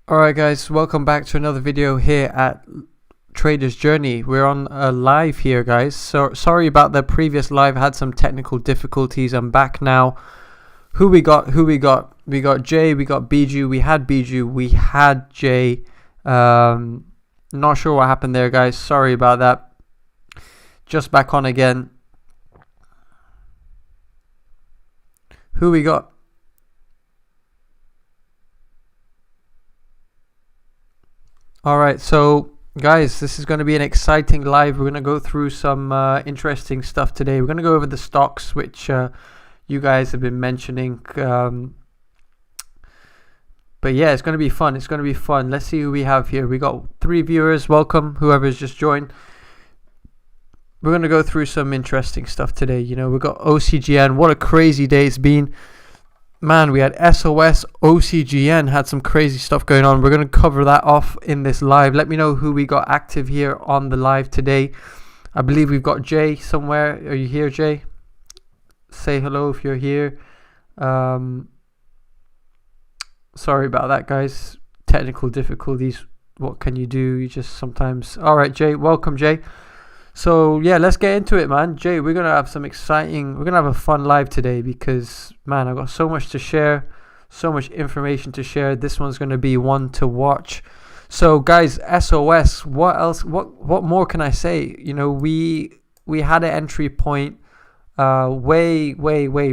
Alright guys, welcome back to another video here at Trader's Journey. We're on a live here guys, so sorry about the previous live, had some technical difficulties. I'm back now. Who we got? We got Jay, we got Biju, we had Biju, we had Jay. Not sure what happened there guys, sorry about that. Just back on again. Who we got? Alright, so guys, this is going to be an exciting live. We're going to go through some interesting stuff today. We're going to go over the stocks which you guys have been mentioning. But yeah, it's going to be fun. It's going to be fun. Let's see who we have here. We got 3 viewers. Welcome, whoever's just joined. We're going to go through some interesting stuff today. You know, we've got OCGN. What a crazy day it's been. Man, we had SOS, OCGN, had some crazy stuff going on. We're going to cover that off in this live. Let me know who we got active here on the live today. I believe we've got Jay somewhere. Are you here, Jay? Say hello if you're here. Sorry about that, guys. Technical difficulties. What can you do? You just sometimes... Alright, Jay. Welcome, Jay. So yeah, let's get into it, man. Jay, we're gonna have some exciting, we're gonna have a fun live today because man, I've got so much to share, so much information to share. This one's gonna be one to watch. So guys, SOS, what else, what more can I say? You know, we had an entry point way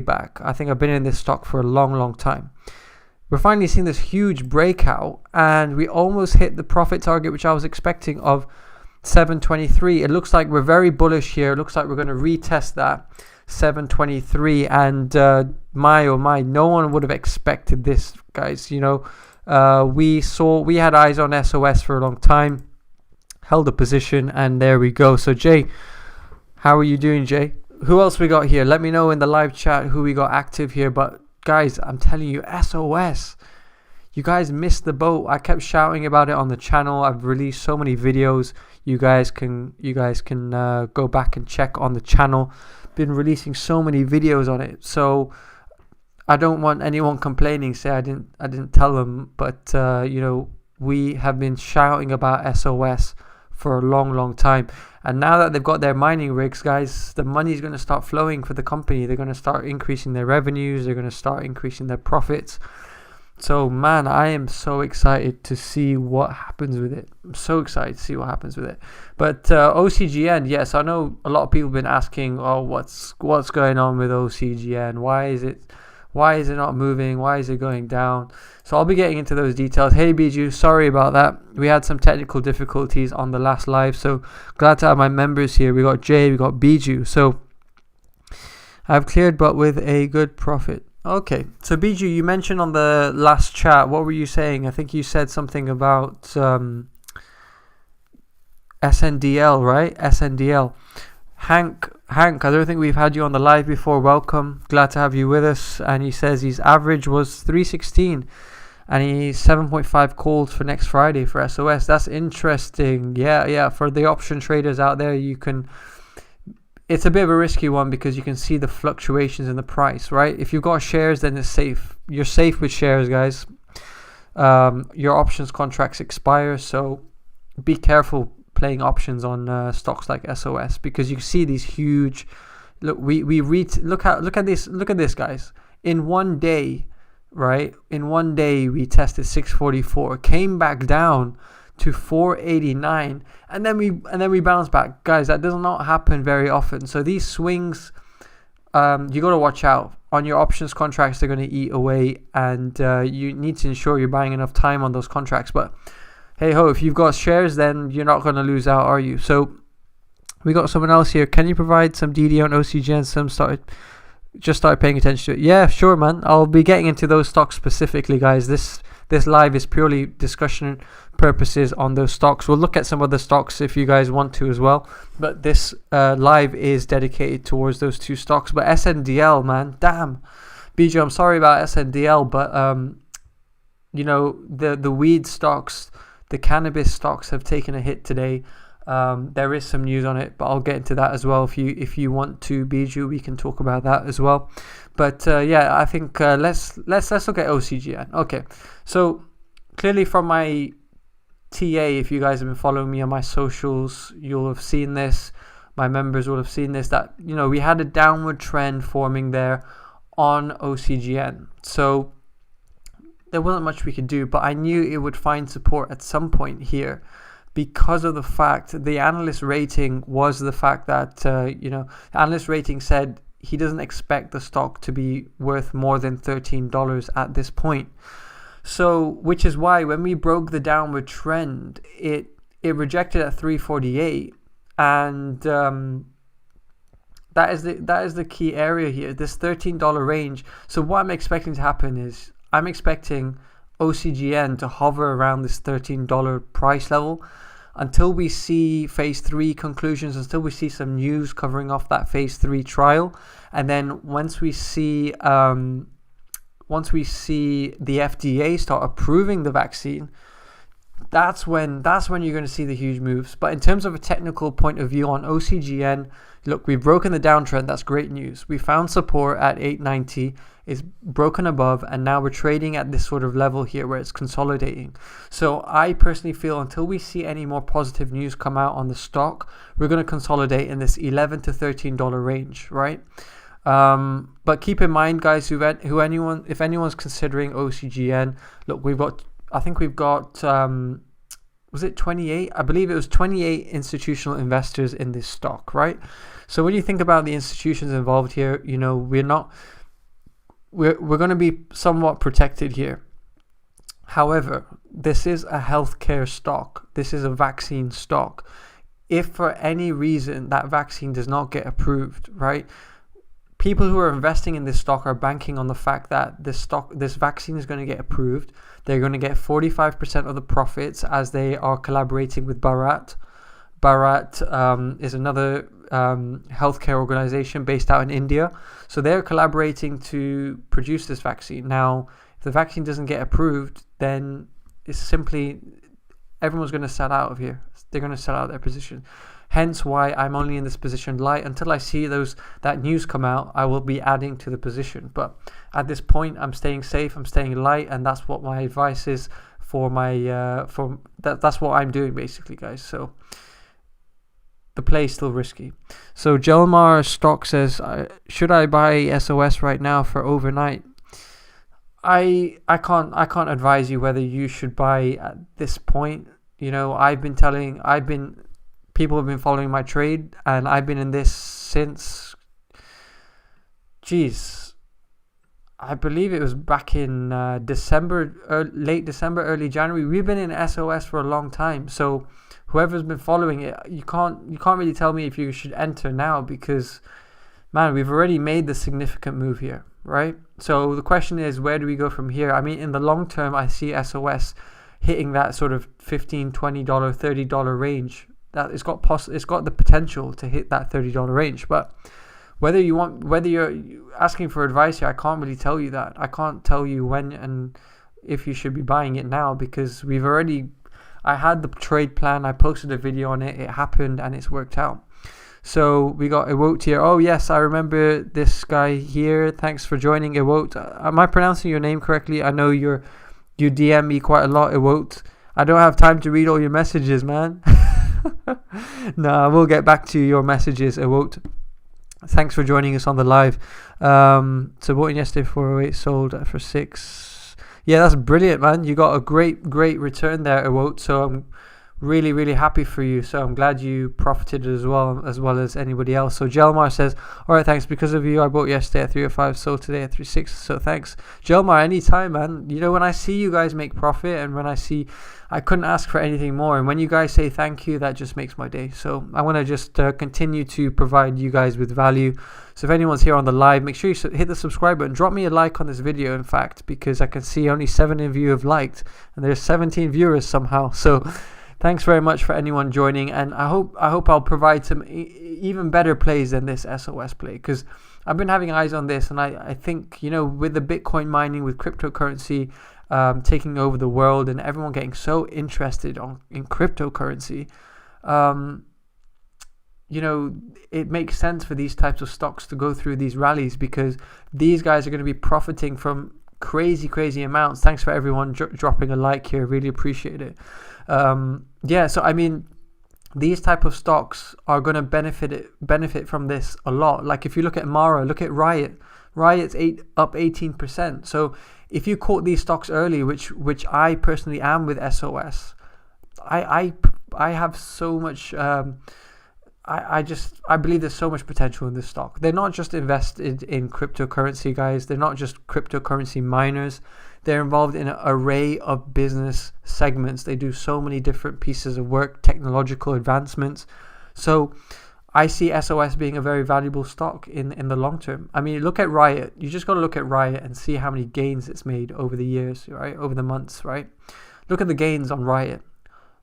back. I think I've been in this stock for a long time. We're finally seeing this huge breakout and we almost hit the profit target which I was expecting of 723. It looks like we're very bullish here. It looks like we're going to retest that 723, and my oh my, no one would have expected this, guys. You know, we had eyes on SOS for a long time, held a position, and there we go. So Jay, how are you doing, Jay? Who else we got here? Let me know in the live chat who we got active here. But guys, I'm telling you, SOS, you guys missed the boat. I kept shouting about it on the channel. I've released so many videos. You guys can go back and check on the channel. Been releasing so many videos on it. So I don't want anyone complaining, say I didn't tell them. But you know, we have been shouting about SOS for a long time. And now that they've got their mining rigs, guys, the money is going to start flowing for the company. They're going to start increasing their revenues. They're going to start increasing their profits. So man, I am so excited to see what happens with it. I'm so excited to see what happens with it. But OCGN, yes, I know a lot of people have been asking, oh, what's going on with OCGN? Why is it not moving? Why is it going down? So I'll be getting into those details. Hey Biju, sorry about that. We had some technical difficulties on the last live, so glad to have my members here. We got Jay, we got Biju. So I've cleared, but with a good profit. Okay, so Biju, you mentioned on the last chat, what were you saying? I think you said something about SNDL, right? SNDL. Hank, I don't think we've had you on the live before. Welcome, glad to have you with us. And he says his average was 316 and he's 7.5 calls for next Friday for SOS. That's interesting. Yeah, for the option traders out there, you can... It's a bit of a risky one because you can see the fluctuations in the price, right? If you've got shares, then it's safe. You're safe with shares, guys. Your options contracts expire, so be careful playing options on stocks like SOS because you see these huge. Look, look at this, guys. In one day, right? In one day, we tested 644, came back down to 489, and then we bounce back, guys. That does not happen very often. So these swings, you got to watch out on your options contracts. They're going to eat away, and you need to ensure you're buying enough time on those contracts. But hey ho, if you've got shares, then you're not going to lose out, are you? So we got someone else here. Can you provide some DD on OCGN? Some just started paying attention to it. Yeah, sure, man. I'll be getting into those stocks specifically, guys. This live is purely discussion purposes on those stocks. We'll look at some other stocks if you guys want to as well, but this live is dedicated towards those 2 stocks. But SNDL, man, damn, BJ, I'm sorry about SNDL, but you know, the weed stocks, the cannabis stocks have taken a hit today. There is some news on it, but I'll get into that as well. If you want to, Biju, we can talk about that as well. But yeah, I think let's look at OCGN. Okay, so clearly from my TA, if you guys have been following me on my socials, you'll have seen this. My members will have seen this, that, you know, we had a downward trend forming there on OCGN. So there wasn't much we could do, but I knew it would find support at some point here because of the fact the analyst rating was the fact that, you know, the analyst rating said he doesn't expect the stock to be worth more than $13 at this point. So, which is why when we broke the downward trend, it rejected at 348, and that is the key area here, this $13 range. So what I'm expecting to happen is I'm expecting OCGN to hover around this $13 price level until we see phase 3 conclusions, until we see some news covering off that phase 3 trial, and then once we see the FDA start approving the vaccine, that's when you're going to see the huge moves. But in terms of a technical point of view on OCGN, look, we've broken the downtrend. That's great news. We found support at 890. It's broken above, and now we're trading at this sort of level here where it's consolidating. So I personally feel until we see any more positive news come out on the stock, we're going to consolidate in this $11 to $13 range, right? But keep in mind, guys, if anyone's considering OCGN, look, I think we've got was it 28? I believe it was 28 institutional investors in this stock, right? So when you think about the institutions involved here, you know, we're going to be somewhat protected here. However, this is a healthcare stock. This is a vaccine stock. If for any reason that vaccine does not get approved, right? People who are investing in this stock are banking on the fact that this vaccine is going to get approved. They're going to get 45% of the profits as they are collaborating with Bharat. Bharat is another healthcare organization based out in India. So they're collaborating to produce this vaccine. Now, if the vaccine doesn't get approved, then it's simply everyone's going to sell out of here. They're going to sell out their position. Hence why I'm only in this position light. Until I see that news come out, I will be adding to the position. But at this point, I'm staying safe, I'm staying light, and that's what my advice is for my that's what I'm doing basically, guys. So the play is still risky. So Jelmar Stock says, should I buy SOS right now for overnight? I can't advise you whether you should buy at this point. You know, people have been following my trade, and I've been in this since, I believe it was back in December, late December, early January. We've been in SOS for a long time. So whoever's been following it, you can't really tell me if you should enter now, because, man, we've already made the significant move here, right? So the question is, where do we go from here? I mean, in the long term, I see SOS hitting that sort of $15, $20, $30 range. That it's got the potential to hit that $30 range. But whether you're asking for advice here, I can't really tell you that. I can't tell you when and if you should be buying it now, because I had the trade plan, I posted a video on it, it happened, and it's worked out. So we got Ewote here. Oh yes, I remember this guy here. Thanks for joining, Ewote. Am I pronouncing your name correctly? I know you DM me quite a lot, Ewote. I don't have time to read all your messages, man. No, we'll get back to your messages, Ewote. Thanks for joining us on the live. So bought in yesterday 408, sold for 6. Yeah, that's brilliant, man. You got a great return there, Ewote. So I'm really happy for you. So I'm glad you profited as well as anybody else. So Jelmar says, all right, thanks. Because of you, I bought yesterday at 305, sold today at 36. So thanks, Jelmar. Anytime, man. You know, when I see you guys make profit, and when I couldn't ask for anything more, and when you guys say thank you, that just makes my day. So I want to just continue to provide you guys with value. So if anyone's here on the live, make sure you hit the subscribe button. Drop me a like on this video, in fact, because I can see only 7 of you have liked, and there's 17 viewers somehow. So thanks very much for anyone joining, and I hope I'll provide some even better plays than this SOS play, because I've been having eyes on this, and I think, you know, with the Bitcoin mining, with cryptocurrency taking over the world, and everyone getting so interested in cryptocurrency, you know, it makes sense for these types of stocks to go through these rallies, because these guys are going to be profiting from crazy amounts. Thanks for everyone dropping a like here. Really appreciate it. Yeah, so I mean, these type of stocks are going to benefit from this a lot. Like if you look at Mara, look at Riot's up 18%. So if you caught these stocks early, which I personally am with SOS, I have so much. I believe there's so much potential in this stock. They're not just invested in cryptocurrency, guys. They're not just cryptocurrency miners. They're involved in an array of business segments. They do so many different pieces of work, technological advancements. So I see SOS being a very valuable stock in the long term. I mean, look at Riot. You just got to look at Riot and see how many gains it's made over the years, right? Over the months, right? Look at the gains on Riot.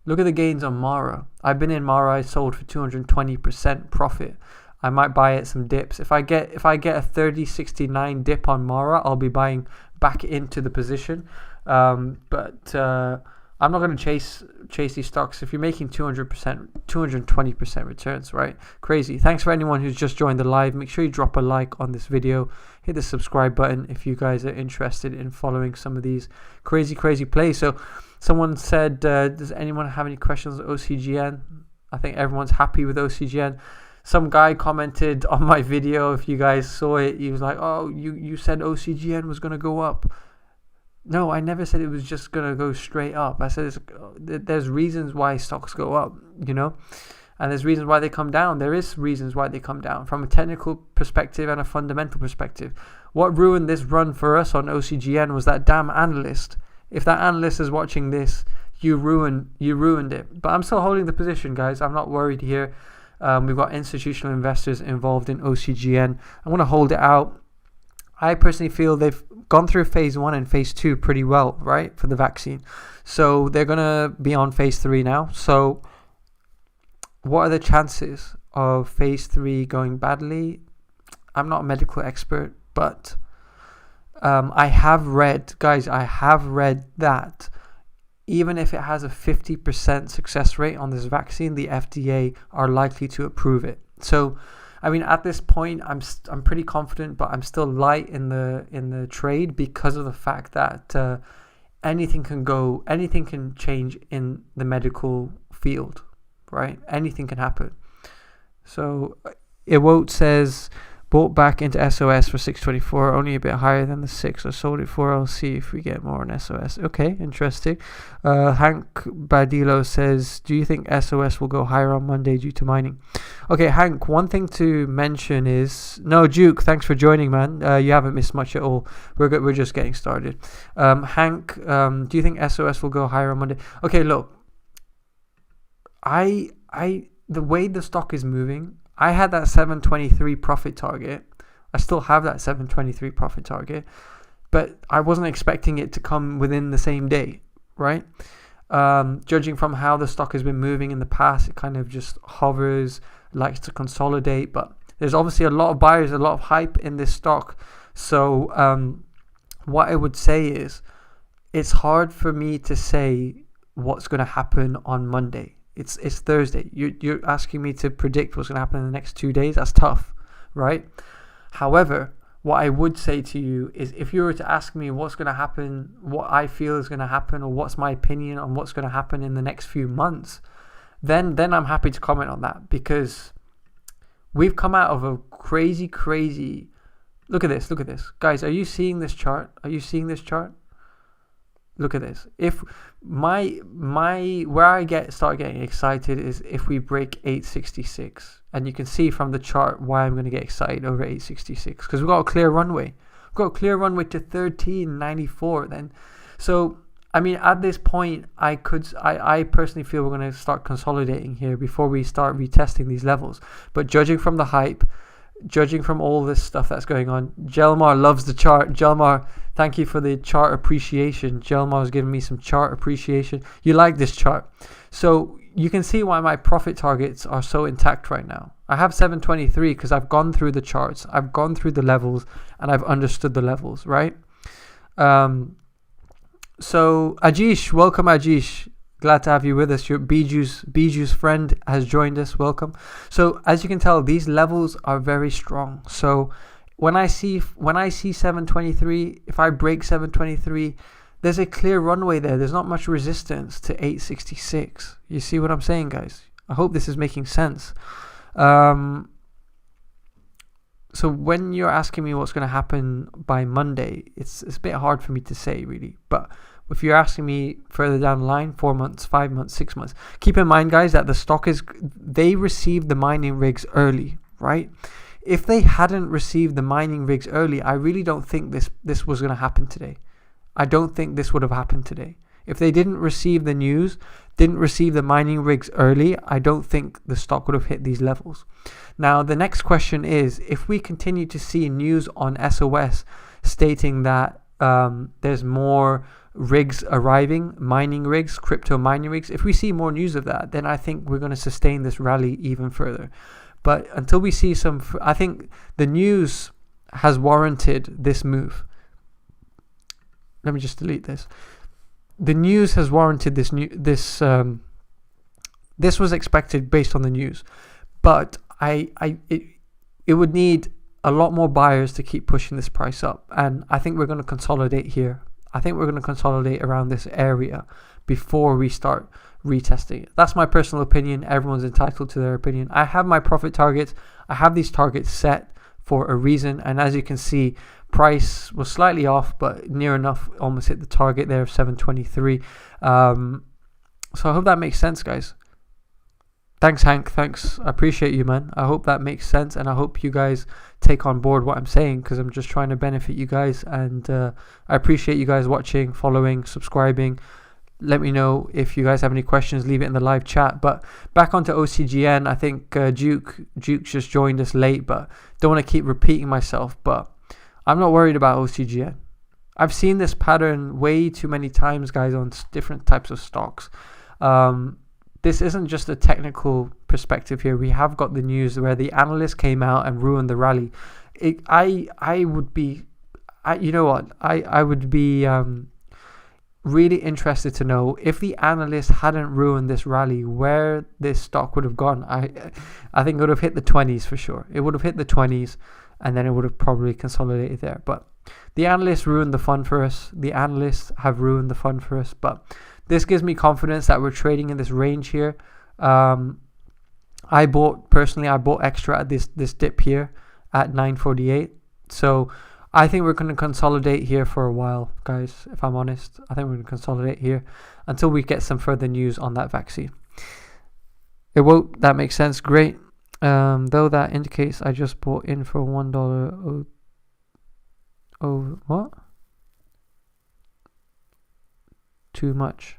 Look at the gains on Mara. I've been in Mara. I sold for 220% profit. I might buy at some dips. If I get a 30.69 dip on Mara, I'll be buying back into the position. But I'm not going to chase these stocks. If you're making 200%, 220% returns, right? Crazy. Thanks for anyone who's just joined the live. Make sure you drop a like on this video. Hit the subscribe button if you guys are interested in following some of these crazy plays. So someone said, does anyone have any questions on OCGN? I think everyone's happy with OCGN. Some guy commented on my video, if you guys saw it, he was like, oh, you said OCGN was going to go up. No, I never said it was just going to go straight up. I said there's reasons why stocks go up, you know, and there's reasons why they come down. There is reasons why they come down from a technical perspective and a fundamental perspective. What ruined this run for us on OCGN was that damn analyst. If that analyst is watching this, you ruined it. But I'm still holding the position, guys. I'm not worried here. We've got institutional investors involved in OCGN. I want to hold it out. I personally feel they've gone through phase 1 and phase 2 pretty well, right, for the vaccine. So they're going to be on phase 3 now. So what are the chances of phase 3 going badly? I'm not a medical expert, but I have read that even if it has a 50% success rate on this vaccine, the FDA are likely to approve it. So, I mean, at this point, I'm pretty confident, but I'm still light in the trade because of the fact that anything can change in the medical field, right? Anything can happen. So, Ewote says, bought back into SOS for 624, only a bit higher than the 6. I sold it for. I'll see if we get more on SOS. Okay, interesting. Hank Badillo says, do you think SOS will go higher on Monday due to mining? Okay, Hank, one thing to mention is, no, Duke, thanks for joining, man. You haven't missed much at all. We're just getting started. Hank, do you think SOS will go higher on Monday? Okay, look, the way the stock is moving, I had that 723 profit target. I still have that 723 profit target, but I wasn't expecting it to come within the same day, right? Judging from how the stock has been moving in the past, it kind of just hovers, likes to consolidate, but there's obviously a lot of buyers, a lot of hype in this stock. So what I would say is it's hard for me to say what's going to happen on Monday. It's Thursday. You're asking me to predict what's going to happen in the next 2 days. That's tough, right? However, what I would say to you is if you were to ask me what's going to happen, what I feel is going to happen, or what's my opinion on what's going to happen in the next few months, then I'm happy to comment on that, because we've come out of a crazy. Look at this. Guys, are you seeing this chart? Look at this. If where I start getting excited is if we break 866, and you can see from the chart why I'm going to get excited over 866, because we've got a clear runway. We've got a clear runway to 1394 then. So I mean, at this point, I personally feel we're going to start consolidating here before we start retesting these levels. But judging from the hype, judging from all this stuff that's going on, Jelmar loves the chart. Jelmar, thank you for the chart appreciation. Jelmar's giving me some chart appreciation. You like this chart. So you can see why my profit targets are so intact right now. I have 723 because I've gone through the charts, I've gone through the levels, and I've understood the levels, right? So Ajish, welcome Ajish. Glad to have you with us. Your Biju's friend has joined us. Welcome. So as you can tell, these levels are very strong. So when I see 723, if I break 723, there's a clear runway there. There's not much resistance to 866. You see what I'm saying, guys? I hope this is making sense. So when you're asking me what's going to happen by Monday, it's a bit hard for me to say, really. But if you're asking me further down the line, 4 months, 5 months, 6 months, keep in mind, guys, that the stock they received the mining rigs early, right? If they hadn't received the mining rigs early, I really don't think this was going to happen today. I don't think this would have happened today. If they didn't receive the news, didn't receive the mining rigs early, I don't think the stock would have hit these levels. Now, the next question is, if we continue to see news on SOS stating that there's more rigs arriving, mining rigs, crypto mining rigs, if we see more news of that, then I think we're going to sustain this rally even further. But until we see I think the news has warranted this move. Let me just delete this. The news has warranted this this was expected based on the news, but it would need a lot more buyers to keep pushing this price up, and I think we're going to consolidate here. I think we're going to consolidate around this area before we start retesting it. That's my personal opinion. Everyone's entitled to their opinion. I have my profit targets. I have these targets set for a reason, and as you can see, price was slightly off, but near enough, almost hit the target there of 723. So I hope that makes sense, guys. Thanks, Hank. Thanks. I appreciate you, man. I hope that makes sense, and I hope you guys take on board what I'm saying, because I'm just trying to benefit you guys, and I appreciate you guys watching, following, subscribing. Let me know if you guys have any questions. Leave it in the live chat. But back onto OCGN, I think Duke just joined us late, but don't want to keep repeating myself. But I'm not worried about OCGN. I've seen this pattern way too many times, guys, on different types of stocks. This isn't just a technical perspective here. We have got the news where the analyst came out and ruined the rally. I would be really interested to know, if the analyst hadn't ruined this rally, where this stock would have gone. I think it would have hit the 20s for sure. It would have hit the 20s, and then it would have probably consolidated there. But the analysts ruined the fun for us. The analysts have ruined the fun for us. But this gives me confidence that we're trading in this range here. I bought extra at this dip here at 948. So I think we're going to consolidate here for a while, guys, if I'm honest. I think we're going to consolidate here until we get some further news on that vaccine. It won't. That makes sense. Great. Though that indicates I just bought in for $1. Oh, what? Too much.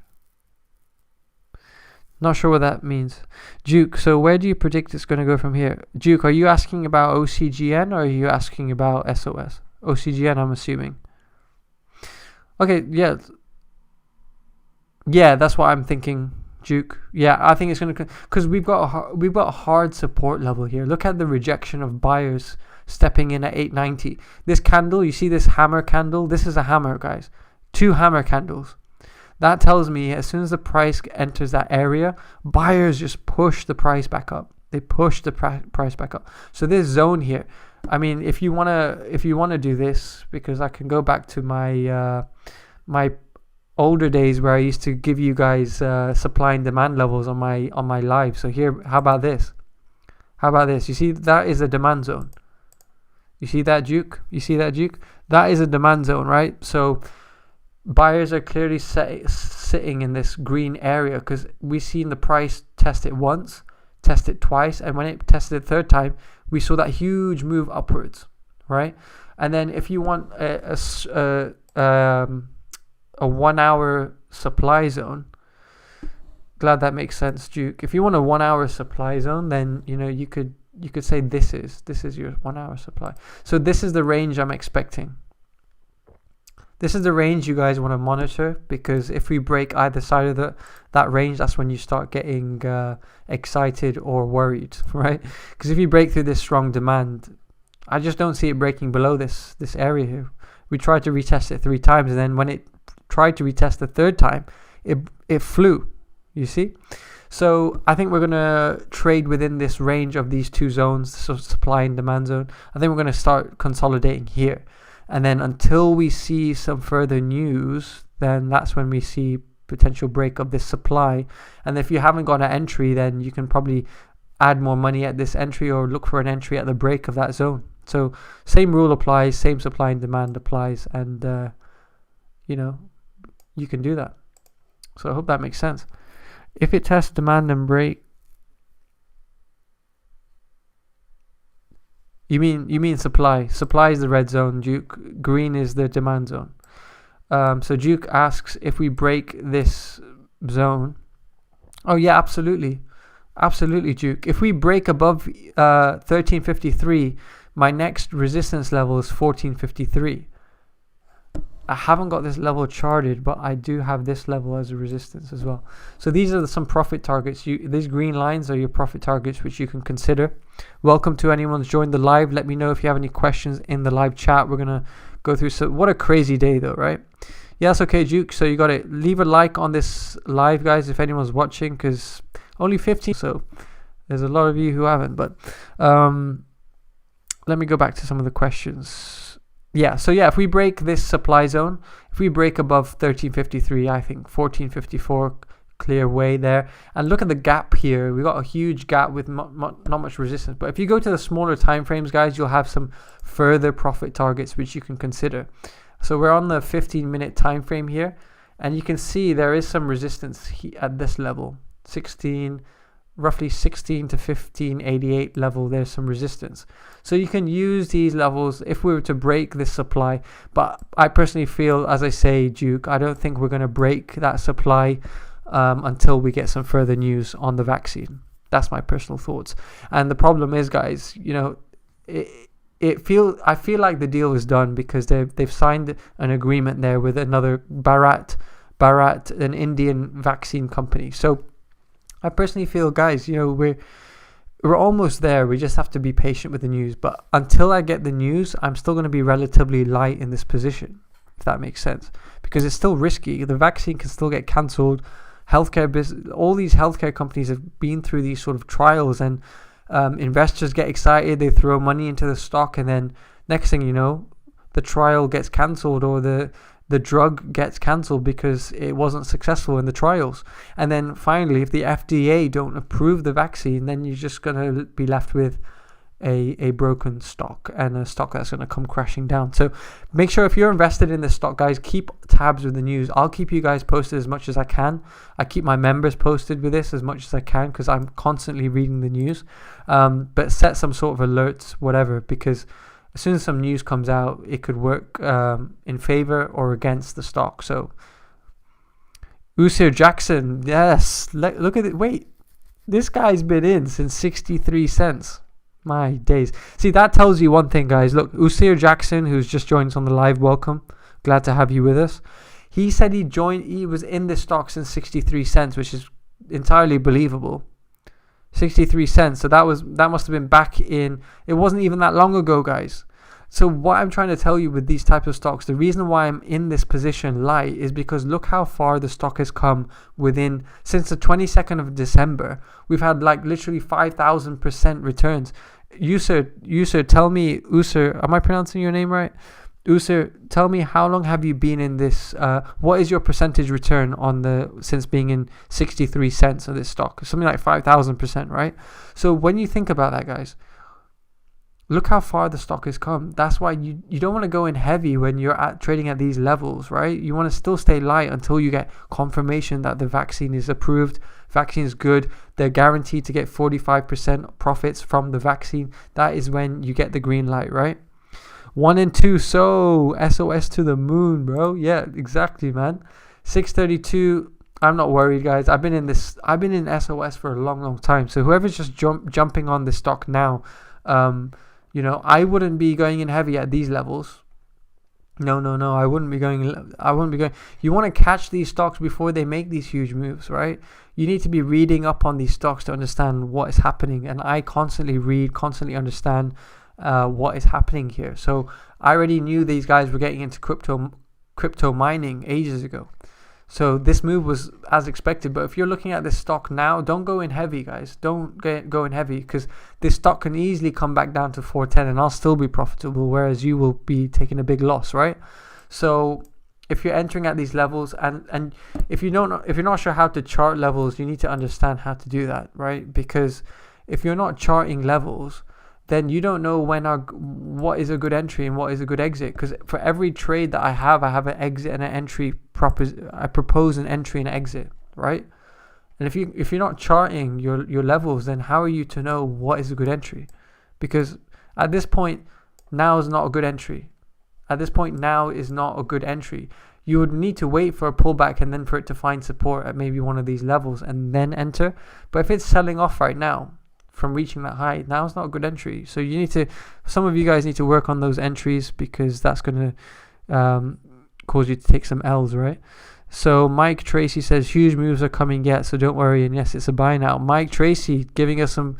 Not sure what that means. Duke, so where do you predict it's going to go from here? Duke, are you asking about OCGN or are you asking about SOS? OCGN, I'm assuming. Okay, yeah. Yeah, that's what I'm thinking, Duke. Yeah, I think it's going to... Because we've got a hard support level here. Look at the rejection of buyers stepping in at 890. This candle, you see this hammer candle? This is a hammer, guys. 2 hammer candles. That tells me as soon as the price enters that area, buyers just push the price back up. They push the price back up. So this zone here, I mean, if you wanna do this, because I can go back to my my older days where I used to give you guys supply and demand levels on my live. So here, how about this? How about this? You see, that is a demand zone. You see that, Duke? You see that, Duke? That is a demand zone, right? So buyers are clearly sitting in this green area because we've seen the price test it once, test it twice, and when it tested it third time, we saw that huge move upwards, right? And then if you want a 1 hour supply zone, glad that makes sense, Duke. If you want a 1 hour supply zone, then you could say this is your 1 hour supply. So this is the range I'm expecting. This is the range you guys want to monitor, because if we break either side of that range, that's when you start getting excited or worried, right? Because if you break through this strong demand, I just don't see it breaking below this area here. We tried to retest it 3 times, and then when it tried to retest the third time, it flew, you see? So I think we're going to trade within this range of these two zones, so supply and demand zone. I think we're going to start consolidating here. And then until we see some further news, then that's when we see potential break of this supply. And if you haven't got an entry, then you can probably add more money at this entry or look for an entry at the break of that zone. So same rule applies, same supply and demand applies, and you know, you can do that. So I hope that makes sense. If it tests demand and break, you mean supply. Supply is the red zone, Duke. Green is the demand zone. So Duke asks if we break this zone. Oh yeah, absolutely. Absolutely, Duke. If we break above 1353, my next resistance level is 1453. I haven't got this level charted, but I do have this level as a resistance as well. So these are some profit targets. These green lines are your profit targets, which you can consider. Welcome to anyone who's joined the live. Let me know if you have any questions in the live chat. We're going to go through. So what a crazy day though, right? Yes, okay, Duke. So you got to leave a like on this live, guys, if anyone's watching, because only 15. So there's a lot of you who haven't. But let me go back to some of the questions. Yeah, so yeah, if we break this supply zone, if we break above 1353, I think 1454, clear way there. And look at the gap here. We got a huge gap with not much resistance. But if you go to the smaller time frames, guys, you'll have some further profit targets which you can consider. So we're on the 15-minute time frame here, and you can see there is some resistance at this level, roughly 16 to 1588 level. There's some resistance, so you can use these levels if we were to break this supply. But I personally feel, as I say, Duke, I don't think we're going to break that supply until we get some further news on the vaccine. That's my personal thoughts. And the problem is, guys, you know, I feel like the deal is done because they've signed an agreement there with another Bharat, an Indian vaccine company. So I personally feel, guys, you know, we're almost there. We just have to be patient with the news. But until I get the news, I'm still going to be relatively light in this position, if that makes sense, because it's still risky. The vaccine can still get cancelled. All these healthcare companies have been through these sort of trials, and investors get excited. They throw money into the stock, and then next thing you know, the trial gets cancelled, or the drug gets cancelled because it wasn't successful in the trials. And then finally, if the FDA don't approve the vaccine, then you're just going to be left with a broken stock, and a stock that's going to come crashing down. So make sure, if you're invested in this stock, guys, keep tabs with the news. I'll keep you guys posted as much as I can. I keep my members posted with this as much as I can because I'm constantly reading the news. But set some sort of alerts, whatever, because as soon as some news comes out, it could work in favor or against the stock. So Usir Jackson, yes, look at it. Wait, this guy's been in since 63 cents. My days. See, that tells you one thing, guys. Look, Usir Jackson, who's just joined us on the live, welcome. Glad to have you with us. He said he was in this stock since 63 cents, which is entirely believable. 63 cents. So that must have been back in, it wasn't even that long ago, guys. So what I'm trying to tell you with these types of stocks, the reason why I'm in this position light is because look how far the stock has come since the 22nd of December. We've had like literally 5,000% returns. Usir, tell me, Usir, am I pronouncing your name right? Usir, tell me, how long have you been in this? What is your percentage return since being in 63 cents of this stock? Something like 5,000%, right? So when you think about that, guys, look how far the stock has come. That's why you don't want to go in heavy when you're trading at these levels, right? You want to still stay light until you get confirmation that the vaccine is approved. Vaccine is good. They're guaranteed to get 45% profits from the vaccine. That is when you get the green light, right? 1 and 2. So SOS to the moon, bro. Yeah, exactly, man. 632. I'm not worried, guys. I've been in SOS for a long time. So whoever's just jumping on the stock now, you know, I wouldn't be going in heavy at these levels. No, I wouldn't be going. You want to catch these stocks before they make these huge moves, right? You need to be reading up on these stocks to understand what is happening. And I constantly read, constantly understand what is happening here. So I already knew these guys were getting into crypto mining ages ago. So this move was as expected. But if you're looking at this stock now, don't go in heavy, guys. Don't go in heavy, because this stock can easily come back down to 410 and I'll still be profitable, whereas you will be taking a big loss, right? So if you're entering at these levels, and if you're not sure how to chart levels, you need to understand how to do that, right? Because if you're not charting levels, then you don't know what is a good entry and what is a good exit. Because for every trade that I have an exit and an entry. I propose an entry and exit, right? And if you're not charting your levels, then how are you to know what is a good entry? Because at this point, now is not a good entry. At this point, now is not a good entry. You would need to wait for a pullback and then for it to find support at maybe one of these levels and then enter. But if it's selling off right now from reaching that high, now is not a good entry. So some of you guys need to work on those entries, because that's going to cause you to take some L's, right? So Mike Tracy says huge moves are coming yet, so don't worry. And yes, it's a buy now. Mike Tracy giving us some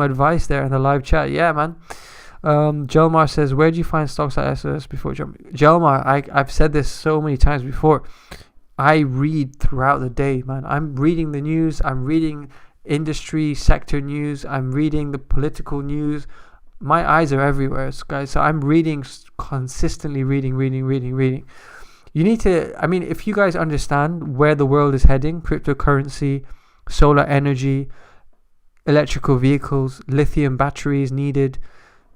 advice there in the live chat. Yeah, man. Jelmar says, where do you find stocks like SOS before jumping? Jelmar, I've said this so many times before. I read throughout the day, man. I'm reading the news. I'm reading industry sector news. I'm reading the political news. My eyes are everywhere, guys. So I'm reading, consistently reading. You need to, if you guys understand where the world is heading, cryptocurrency, solar energy, electrical vehicles, lithium batteries needed,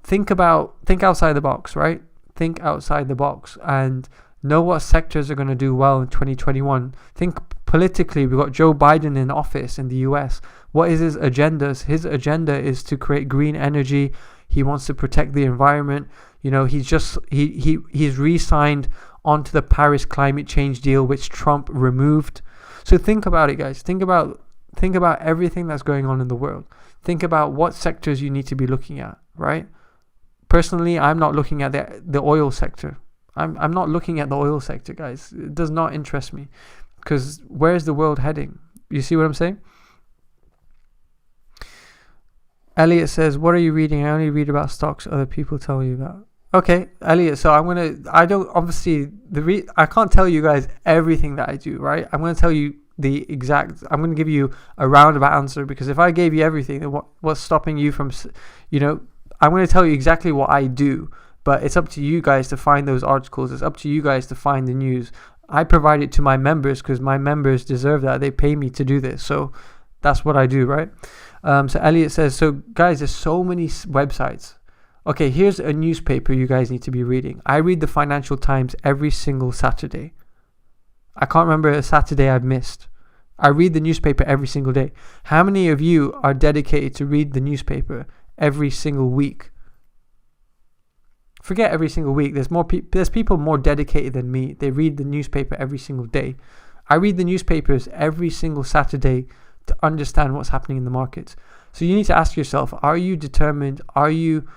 think outside the box, right? Think outside the box and know what sectors are going to do well in 2021. Think politically. We've got Joe Biden in office in the US. What is his agenda? His agenda is to create green energy. He wants to protect the environment. He's re-signed onto the Paris climate change deal, which Trump removed. So think about it, guys. Think about everything that's going on in the world. Think about what sectors you need to be looking at, right? Personally, I'm not looking at the oil sector. I'm not looking at the oil sector, guys. It does not interest me, because where's the world heading? You see what I'm saying? Elliot says, what are you reading? I only read about stocks other people tell you about. Okay, Elliot, so I can't tell you guys everything that I do, right? I'm going to tell you I'm going to give you a roundabout answer, because if I gave you everything, then what's stopping you from, I'm going to tell you exactly what I do, but it's up to you guys to find those articles. It's up to you guys to find the news. I provide it to my members because my members deserve that. They pay me to do this. So that's what I do, right? So Elliot says, so guys, there's so many websites. Okay, here's a newspaper you guys need to be reading. I read the Financial Times every single Saturday. I can't remember a Saturday I've missed. I read the newspaper every single day. How many of you are dedicated to read the newspaper every single week? Forget every single week. There's people more dedicated than me. They read the newspaper every single day. I read the newspapers every single Saturday to understand what's happening in the markets. So you need to ask yourself, are you determined? Are you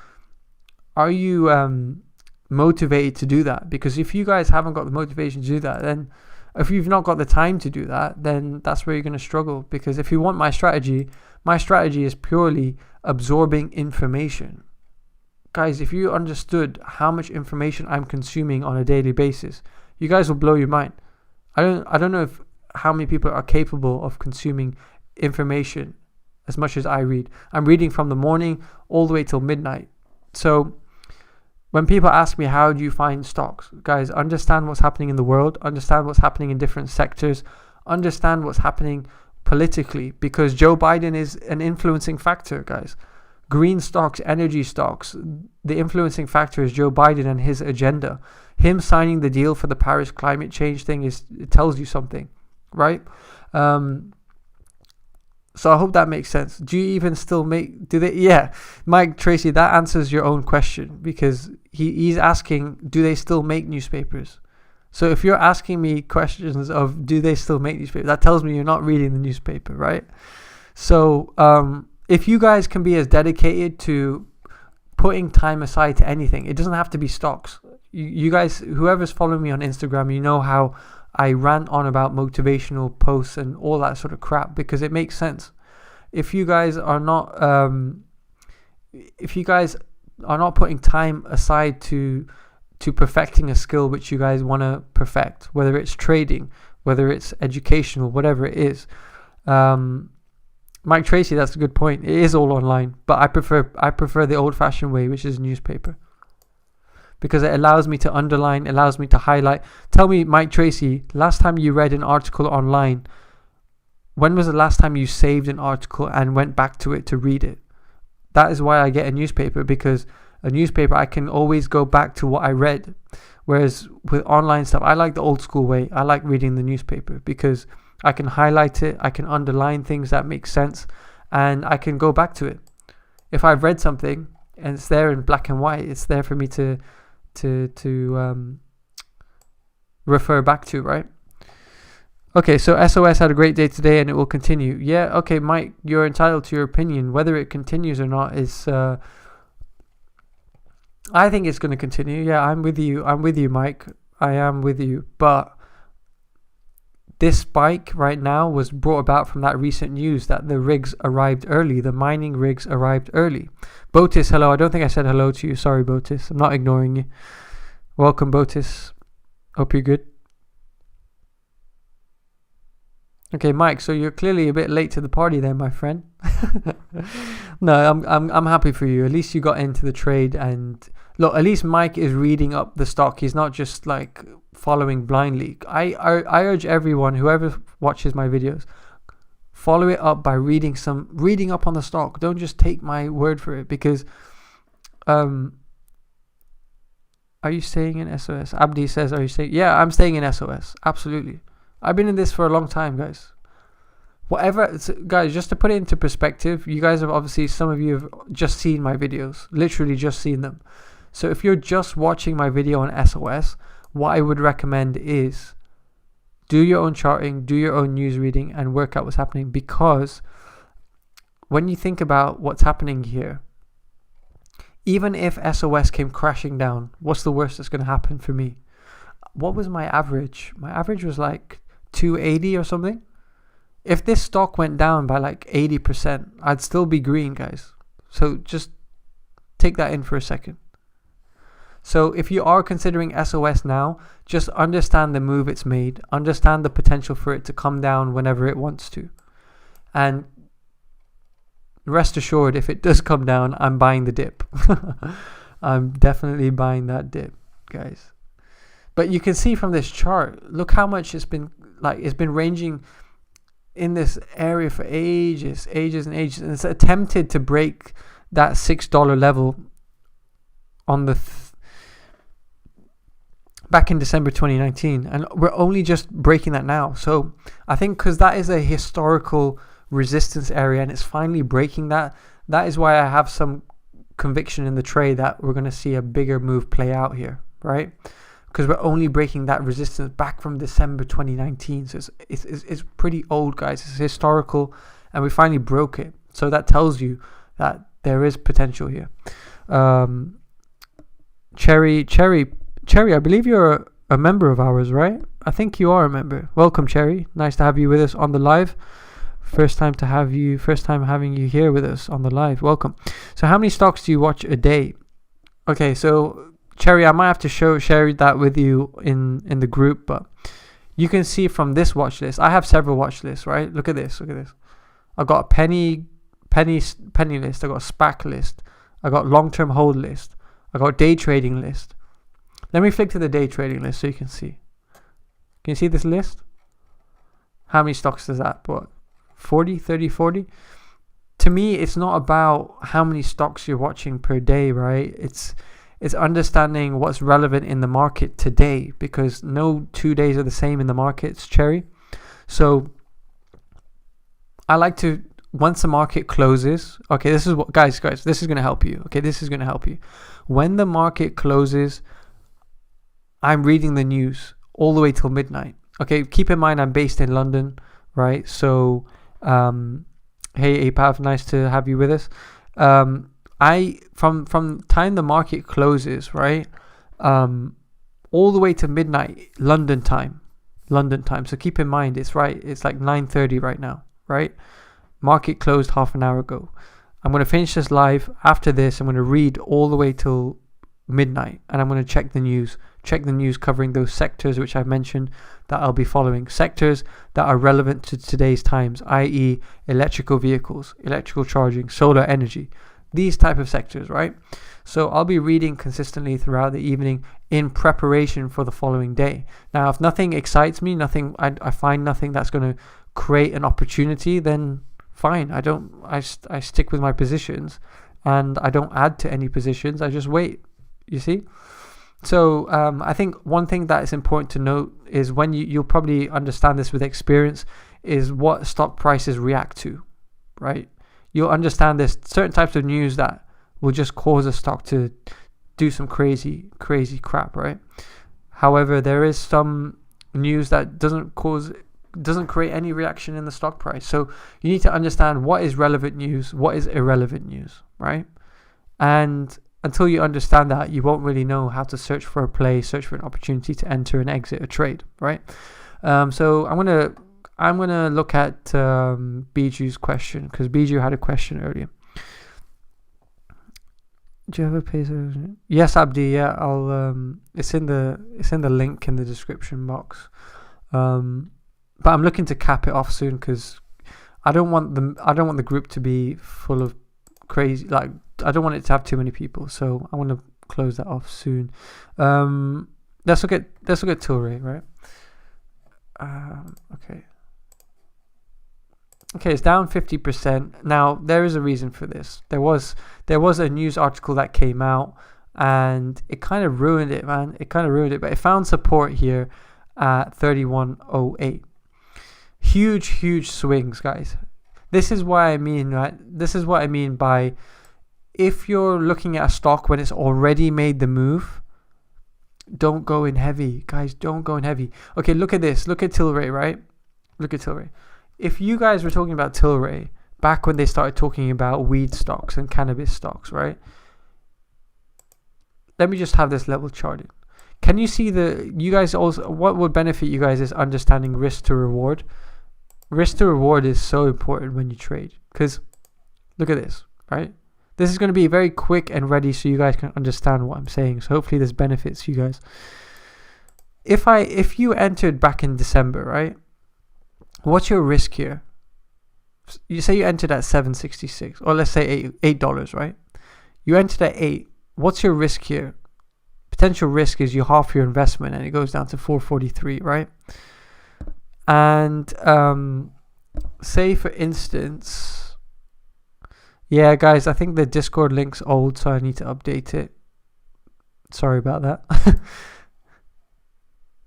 motivated to do that? Because if you guys haven't got the motivation to do that, then if you've not got the time to do that, then that's where you're going to struggle. Because if you want my strategy is purely absorbing information. Guys, if you understood how much information I'm consuming on a daily basis, you guys will blow your mind. I don't know how many people are capable of consuming information as much as I read. I'm reading from the morning all the way till midnight. So when people ask me, how do you find stocks? Guys, understand what's happening in the world, understand what's happening in different sectors, understand what's happening politically, because Joe Biden is an influencing factor, guys. Green stocks, energy stocks, the influencing factor is Joe Biden and his agenda. Him signing the deal for the Paris climate change thing it tells you something, right? So I hope that makes sense. Do you even still yeah, Mike Tracy, that answers your own question, because he's asking, do they still make newspapers? So if you're asking me questions of do they still make newspapers, that tells me you're not reading the newspaper, right? So if you guys can be as dedicated to putting time aside to anything, it doesn't have to be stocks. You guys, whoever's following me on Instagram, you know how I rant on about motivational posts and all that sort of crap, because it makes sense. If you guys are not putting time aside to perfecting a skill which you guys want to perfect, whether it's trading, whether it's educational, whatever it is. Mike Tracy, that's a good point. It is all online, but I prefer the old-fashioned way, which is newspaper, because it allows me to underline, allows me to highlight. Tell me, Mike Tracy, last time you read an article online, when was the last time you saved an article and went back to it to read it? That is why I get a newspaper, because a newspaper, I can always go back to what I read. Whereas with online stuff, I like the old school way. I like reading the newspaper because I can highlight it, I can underline things that make sense, and I can go back to it. If I've read something and it's there in black and white, it's there for me to refer back to, right? Okay, so SOS had a great day today and it will continue. Yeah, okay, Mike, you're entitled to your opinion. Whether it continues or not is... I think it's going to continue. Yeah, I'm with you, Mike. I am with you. But this spike right now was brought about from that recent news that the rigs arrived early. The mining rigs arrived early. Botis, hello. I don't think I said hello to you. Sorry, Botis. I'm not ignoring you. Welcome, Botis. Hope you're good. Okay, Mike, so you're clearly a bit late to the party there, my friend. No, I'm happy for you. At least you got into the trade, and look, at least Mike is reading up the stock. He's not just like following blindly. I urge everyone, whoever watches my videos, follow it up by reading up on the stock. Don't just take my word for it, because are you staying in SOS? Abdi says, are you staying? Yeah, I'm staying in SOS. Absolutely. I've been in this for a long time, guys. Guys, just to put it into perspective, you guys have obviously, some of you have just seen my videos, literally just seen them. So if you're just watching my video on SOS, what I would recommend is do your own charting, do your own news reading, and work out what's happening. Because when you think about what's happening here, even if SOS came crashing down, what's the worst that's going to happen for me? What was my average? My average was like 280 or something. If this stock went down by like 80%, I'd still be green, guys. So just take that in for a second. So if you are considering SOS now, just understand the move it's made. Understand the potential for it to come down whenever it wants to. And rest assured, if it does come down, I'm buying the dip. I'm definitely buying that dip, guys. But you can see from this chart, look how much it's been ranging in this area for ages and ages. And it's attempted to break that $6 level on the back in December 2019. And we're only just breaking that now. So I think because that is a historical resistance area and it's finally breaking that, that is why I have some conviction in the trade that we're going to see a bigger move play out here, right? Because we're only breaking that resistance back from December 2019. So it's pretty old, guys. It's historical, and we finally broke it. So that tells you that there is potential here. Cherry, I believe you're a member of ours, right? I think you are a member. Welcome, Cherry. Nice to have you with us on the live. First time having you here with us on the live. Welcome. So how many stocks do you watch a day? Okay, so Cherry, I might have to share that with you in the group, but you can see from this watch list. I have several watch lists, right? Look at this. I got a penny list. I got a SPAC list. I got long-term hold list. I got day trading list. Let me flick to the day trading list so you can see. Can you see this list? How many stocks is that? What? 40, 30, 40? To me, it's not about how many stocks you're watching per day, right? It's understanding what's relevant in the market today, because no 2 days are the same in the markets, Cherry. So I like to, once the market closes, okay, this is what, guys, this is going to help you. Okay, this is going to help you. When the market closes, I'm reading the news all the way till midnight. Okay, keep in mind I'm based in London, right? So, hey, Apav, nice to have you with us. From time the market closes, right, all the way to midnight London time. So keep in mind it's like 9:30 right now, right? Market closed half an hour ago. I'm going to finish this live. After this, I'm going to read all the way till midnight, and I'm going to check the news check the news covering those sectors which I've mentioned that I'll be following. Sectors that are relevant to today's times, i.e. electrical vehicles, electrical charging, solar energy, these type of sectors, right? So I'll be reading consistently throughout the evening in preparation for the following day. Now, if nothing excites me, I find nothing that's going to create an opportunity, then fine. I stick with my positions, and I don't add to any positions. I just wait, you see? So I think one thing that is important to note is when you'll probably understand this with experience, is what stock prices react to, right? You'll understand there's certain types of news that will just cause a stock to do some crazy crap, right? However, there is some news that doesn't create any reaction in the stock price. So you need to understand what is relevant news, what is irrelevant news, right? And until you understand that, you won't really know how to search for a play, search for an opportunity to enter and exit a trade, right? So I'm gonna look at Biju's question, because Biju had a question earlier. Do you have a peso? Yes, Abdi. Yeah, I'll. It's in the link in the description box. But I'm looking to cap it off soon, because I don't want the group to be full of crazy. Like, I don't want it to have too many people. So I want to close that off soon. Let's look at Tilray, right? Okay, it's down 50%. Now, there is a reason for this. There was a news article that came out, and it kind of ruined it, man. It kind of ruined it, but it found support here at 31.08. Huge swings, guys. This is what I mean, right? This is what I mean by, if you're looking at a stock when it's already made the move, don't go in heavy, guys. Don't go in heavy. Okay, look at this. Look at Tilray, right? Look at Tilray. If you guys were talking about Tilray back when they started talking about weed stocks and cannabis stocks, right? Let me just have this level charted. Can you see you guys also, what would benefit you guys is understanding risk to reward. Risk to reward is so important when you trade, because look at this, right? This is going to be very quick and ready so you guys can understand what I'm saying. So hopefully this benefits you guys. If you entered back in December, right? What's your risk here? You say you entered at $7.66, or let's say $8, right? You entered at $8. What's your risk here? Potential risk is you half your investment and it goes down to $4.43, right? And say for instance, yeah, guys, I think the Discord link's old, so I need to update it. Sorry about that.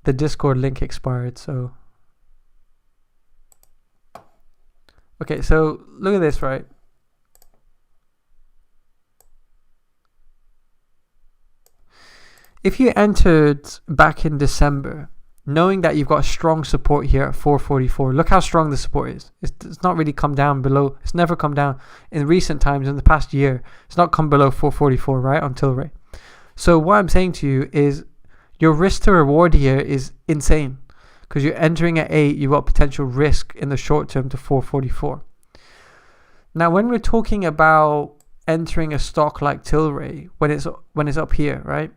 The Discord link expired, so. Okay, so look at this, right? If you entered back in December, knowing that you've got strong support here at 444, look how strong the support is. It's not really come down below. It's never come down in recent times, in the past year. It's not come below 444, right, on Tilray. So what I'm saying to you is your risk to reward here is insane, because you're entering at 8, you've got potential risk in the short term to 444. Now, when we're talking about entering a stock like Tilray, when it's up here, right?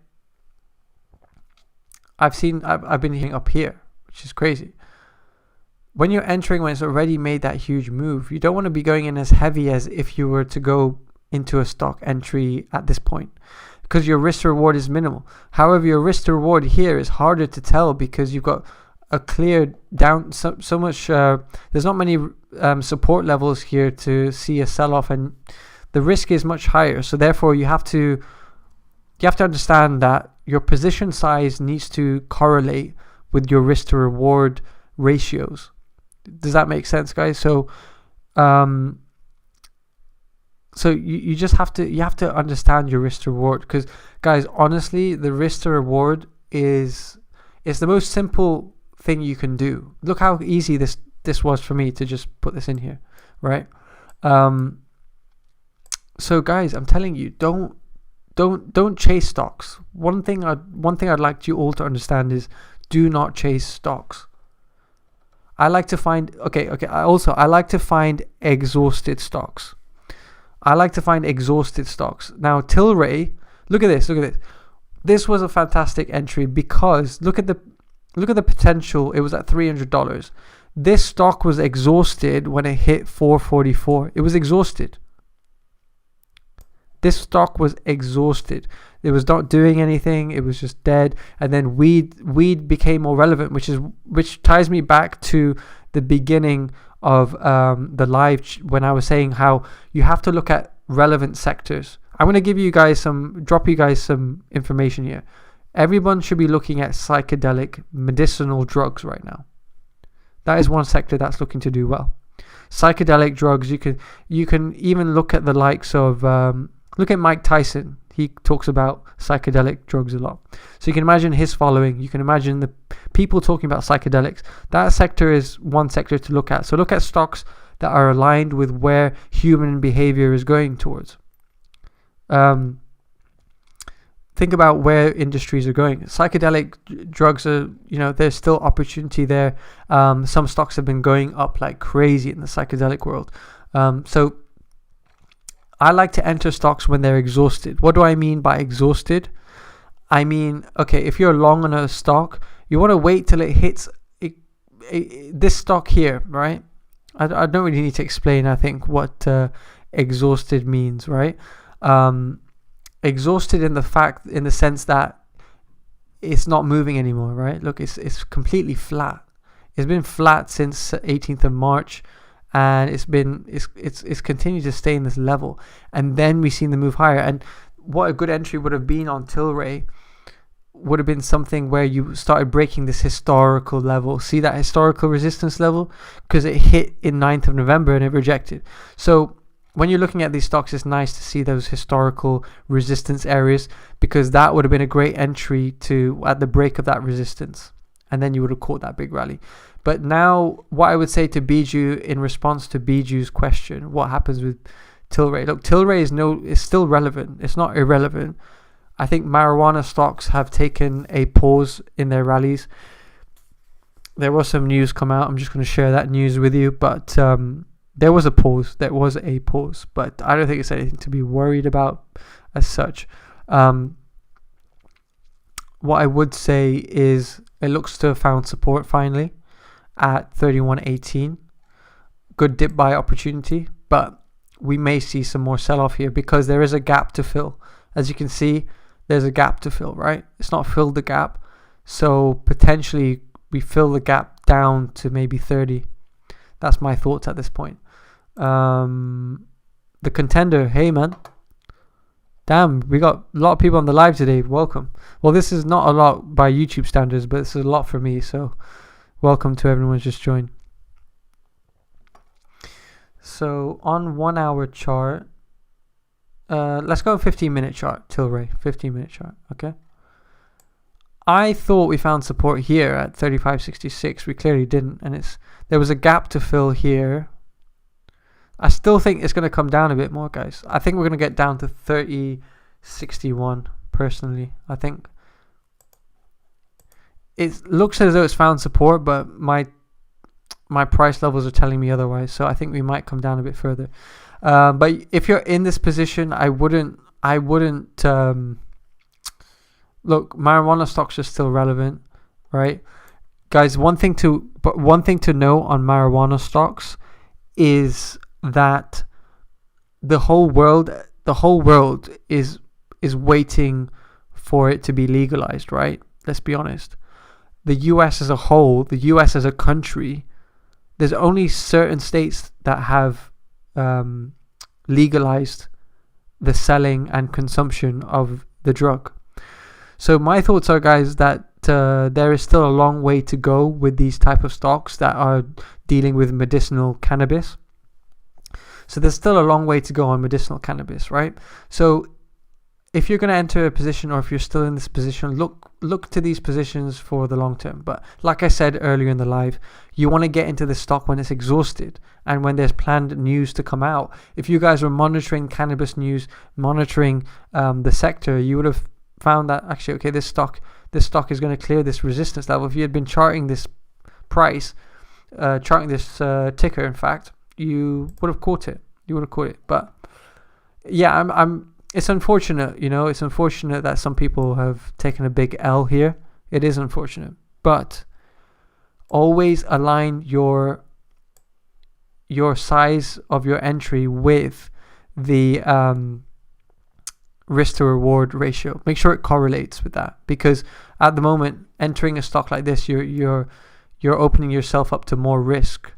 I've been hitting up here, which is crazy. When you're entering when it's already made that huge move, you don't want to be going in as heavy as if you were to go into a stock entry at this point, because your risk to reward is minimal. However, your risk to reward here is harder to tell, because you've got a clear down so much. There's not many support levels here to see a sell-off, and the risk is much higher. So therefore, you have to understand that your position size needs to correlate with your risk to reward ratios. Does that make sense, guys? So you just have to understand your risk to reward, because guys, honestly, the risk to reward is the most simple thing you can do. Look how easy this was for me to just put this in here, right? So guys, I'm telling you, don't chase stocks. One thing I'd like you all to understand is, do not chase stocks. I like to find I like to find exhausted stocks. Now Tilray, look at this. this was a fantastic entry because look at the potential. It was at $300. This stock was exhausted when it hit 444. It was exhausted. This stock was exhausted. It was not doing anything. It was just dead. And then weed became more relevant, which ties me back to the beginning of the live when I was saying how you have to look at relevant sectors. I'm going to drop you guys some information here. Everyone should be looking at psychedelic medicinal drugs right now. That is one sector that's looking to do well. Psychedelic drugs, you can even look at the likes of look at Mike Tyson. He talks about psychedelic drugs a lot. So you can imagine his following. You can imagine the people talking about psychedelics. That sector is one sector to look at. So look at stocks that are aligned with where human behavior is going towards. Think about where industries are going. Psychedelic drugs are, there's still opportunity there. Some stocks have been going up like crazy in the psychedelic world. So I like to enter stocks when they're exhausted. What do I mean by exhausted? I mean, okay, if you're long on a stock, you want to wait till it hits this stock here, right? I don't really need to explain, I think, what exhausted means, right? Exhausted in the sense that it's not moving anymore, right? Look, it's completely flat. It's been flat since 18th of March, and it's continued to stay in this level. And then we've seen the move higher. And what a good entry would have been on Tilray would have been something where you started breaking this historical level. See that historical resistance level? Because it hit in 9th of November and it rejected. So when you're looking at these stocks, it's nice to see those historical resistance areas, because that would have been a great entry at the break of that resistance. And then you would have caught that big rally. But now what I would say to Biju in response to Biju's question, what happens with Tilray? Look, Tilray is still relevant. It's not irrelevant. I think marijuana stocks have taken a pause in their rallies. There was some news come out. I'm just going to share that news with you. But there was a pause. But I don't think it's anything to be worried about as such. What I would say is it looks to have found support finally at 31.18. Good dip buy opportunity, but we may see some more sell-off here because there is a gap to fill. As you can see, there's a gap to fill, right? It's not filled the gap. So potentially we fill the gap down to maybe 30. That's my thoughts at this point. The contender, hey man. Damn, we got a lot of people on the live today. Welcome. Well, this is not a lot by YouTube standards, but this is a lot for me. So welcome to everyone who's just joined. So on 1 hour chart, let's go 15-minute chart, Tilray, 15-minute chart, okay? I thought we found support here at 35.66. We clearly didn't, and there was a gap to fill here. I still think it's going to come down a bit more, guys. I think we're going to get down to 30.61 personally. I think it looks as though it's found support, but my price levels are telling me otherwise. So I think we might come down a bit further. But if you're in this position, I wouldn't look, marijuana stocks are still relevant, right? Guys, one thing to know on marijuana stocks is that the whole world is waiting for it to be legalized, right? Let's be honest. The US as a whole, the US as a country, there's only certain states that have legalized the selling and consumption of the drug. So my thoughts are, guys, that there is still a long way to go with these type of stocks that are dealing with medicinal cannabis. So there's still a long way to go on medicinal cannabis, right? So if you're going to enter a position, or if you're still in this position, look to these positions for the long term. But like I said earlier in the live, you want to get into the stock when it's exhausted and when there's planned news to come out. If you guys were monitoring cannabis news, monitoring the sector, you would have found that actually, okay, this stock is going to clear this resistance level. If you had been charting this price, charting this ticker, in fact, you would have caught it. But yeah, it's unfortunate, it's unfortunate that some people have taken a big L here. It is unfortunate, but always align your size of your entry with the risk to reward ratio. Make sure it correlates with that, because at the moment, entering a stock like this, you're opening yourself up to more risk.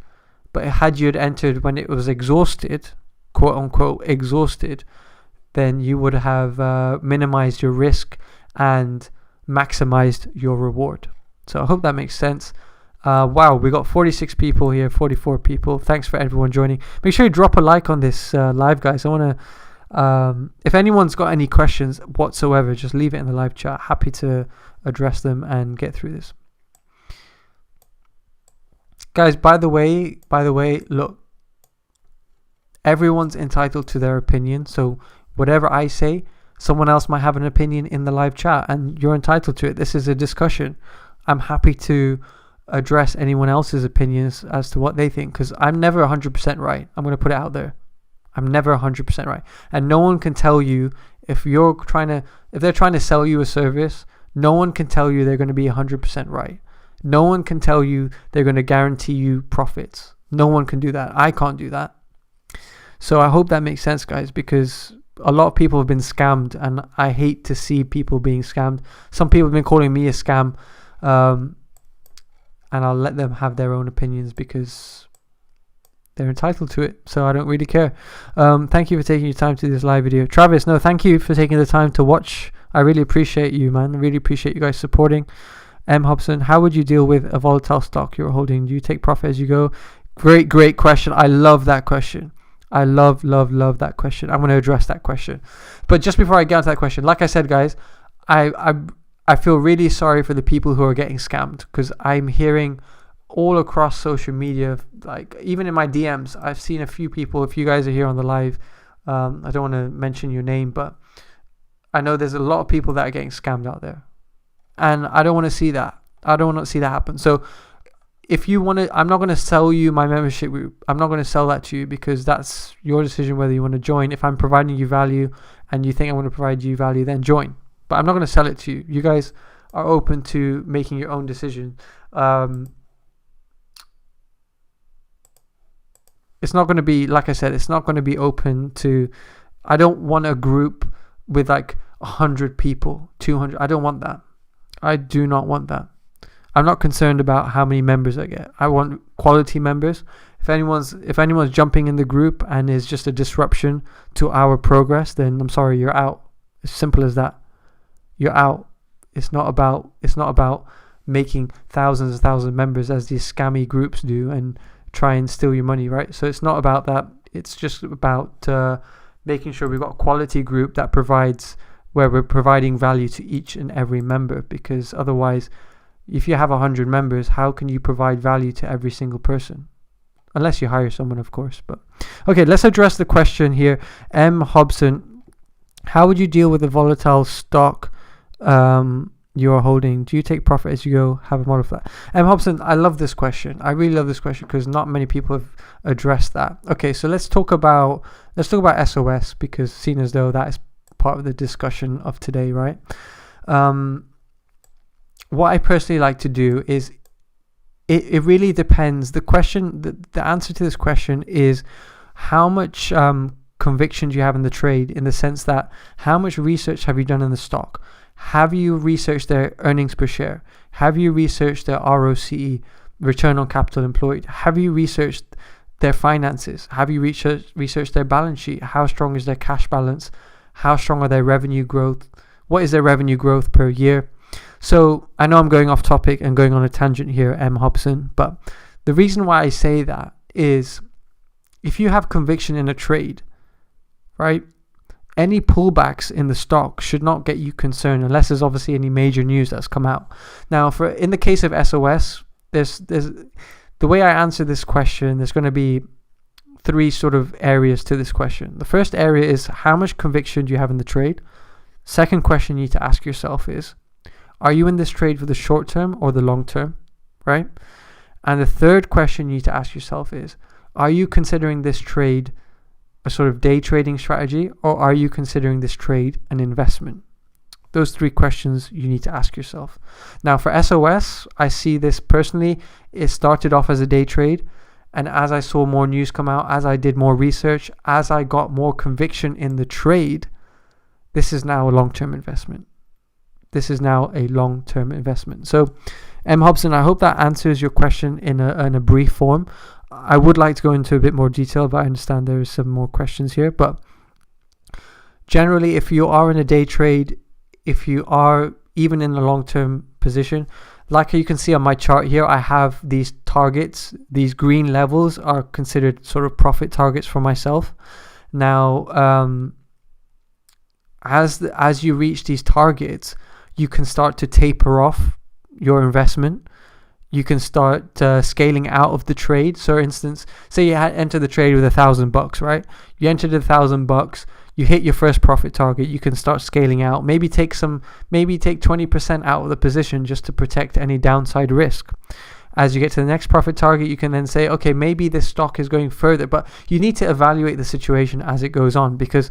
But had you entered when it was exhausted, quote unquote exhausted, then you would have minimized your risk and maximized your reward. So I hope that makes sense. Wow, we got 46 people here, 44 people. Thanks for everyone joining. Make sure you drop a like on this live, guys. I want to, if anyone's got any questions whatsoever, just leave it in the live chat. Happy to address them and get through this. Guys, by the way, look, everyone's entitled to their opinion. So whatever I say, someone else might have an opinion in the live chat, and you're entitled to it. This is a discussion. I'm happy to address anyone else's opinions as to what they think, because I'm never 100% right. I'm going to put it out there. I'm never 100% right. And no one can tell you if they're trying to sell you a service, no one can tell you they're going to be 100% right. No one can tell you they're going to guarantee you profits. No one can do that. I can't do that. So I hope that makes sense, guys, because a lot of people have been scammed, and I hate to see people being scammed. Some people have been calling me a scam, and I'll let them have their own opinions because they're entitled to it. So I don't really care. Thank you for taking your time to this live video. Travis, no, thank you for taking the time to watch. I really appreciate you, man. I really appreciate you guys supporting. M. Hobson, how would you deal with a volatile stock you're holding? Do you take profit as you go? Great question. I love that question. I love that question. I'm going to address that question. But just before I get onto that question, like I said, guys, I feel really sorry for the people who are getting scammed, because I'm hearing all across social media, like even in my DMs, I've seen a few people. If you guys are here on the live, I don't want to mention your name, but I know there's a lot of people that are getting scammed out there, and I don't want to see that. I don't want to see that happen. So if you want to, I'm not going to sell you my membership group. I'm not going to sell that to you, because that's your decision whether you want to join. If I'm providing you value and you think I want to provide you value, then join. But I'm not going to sell it to you. You guys are open to making your own decision. It's not going to be, like I said, it's not going to be open to, I don't want a group with like 100 people, 200. I don't want that. I do not want that. I'm not concerned about how many members I get. I want quality members. If anyone's jumping in the group and is just a disruption to our progress, then I'm sorry, you're out. As simple as that. You're out. It's not about making thousands and thousands of members as these scammy groups do and try and steal your money, right? So it's not about that. It's just about making sure we've got a quality group that provides, where we're providing value to each and every member, because otherwise, if you have 100 members, how can you provide value to every single person? Unless you hire someone, of course. But okay, let's address the question here. M. Hobson, how would you deal with a volatile stock you're holding? Do you take profit as you go? Have a model for that. M. Hobson, I love this question. I really love this question because not many people have addressed that. Okay, so let's talk about SOS, because seen as though that is part of the discussion of today, right? What I personally like to do is, it really depends. The answer to this question is how much conviction do you have in the trade, in the sense that how much research have you done in the stock? Have you researched their earnings per share? Have you researched their ROCE, return on capital employed? Have you researched their finances? Have you researched their balance sheet? How strong is their cash balance? How strong are their revenue growth? What is their revenue growth per year? So I know I'm going off topic and going on a tangent here, M. Hobson, but the reason why I say that is, if you have conviction in a trade, right, any pullbacks in the stock should not get you concerned, unless there's obviously any major news that's come out. Now, in the case of SOS, there's the way I answer this question, there's going to be three sort of areas to this question. The first area is, how much conviction do you have in the trade? Second question you need to ask yourself is, are you in this trade for the short term or the long term, right? And the third question you need to ask yourself is, are you considering this trade a sort of day trading strategy, or are you considering this trade an investment? Those 3 questions you need to ask yourself. Now for SOS, I see this personally, it started off as a day trade, and as I saw more news come out, as I did more research, as I got more conviction in the trade, this is now a long-term investment. This is now a long-term investment. So M. Hobson, I hope that answers your question in a brief form. I would like to go into a bit more detail, but I understand there is some more questions here. But generally, if you are in a day trade, if you are even in a long-term position, like you can see on my chart here, I have these targets. These green levels are considered sort of profit targets for myself. Now, as you reach these targets, you can start to taper off your investment. You can start scaling out of the trade. So, for instance, say you entered the trade with $1,000, right? You entered $1,000. You hit your first profit target. You can start scaling out. Maybe take 20% out of the position just to protect any downside risk. As you get to the next profit target, you can then say, okay, maybe this stock is going further. But you need to evaluate the situation as it goes on, because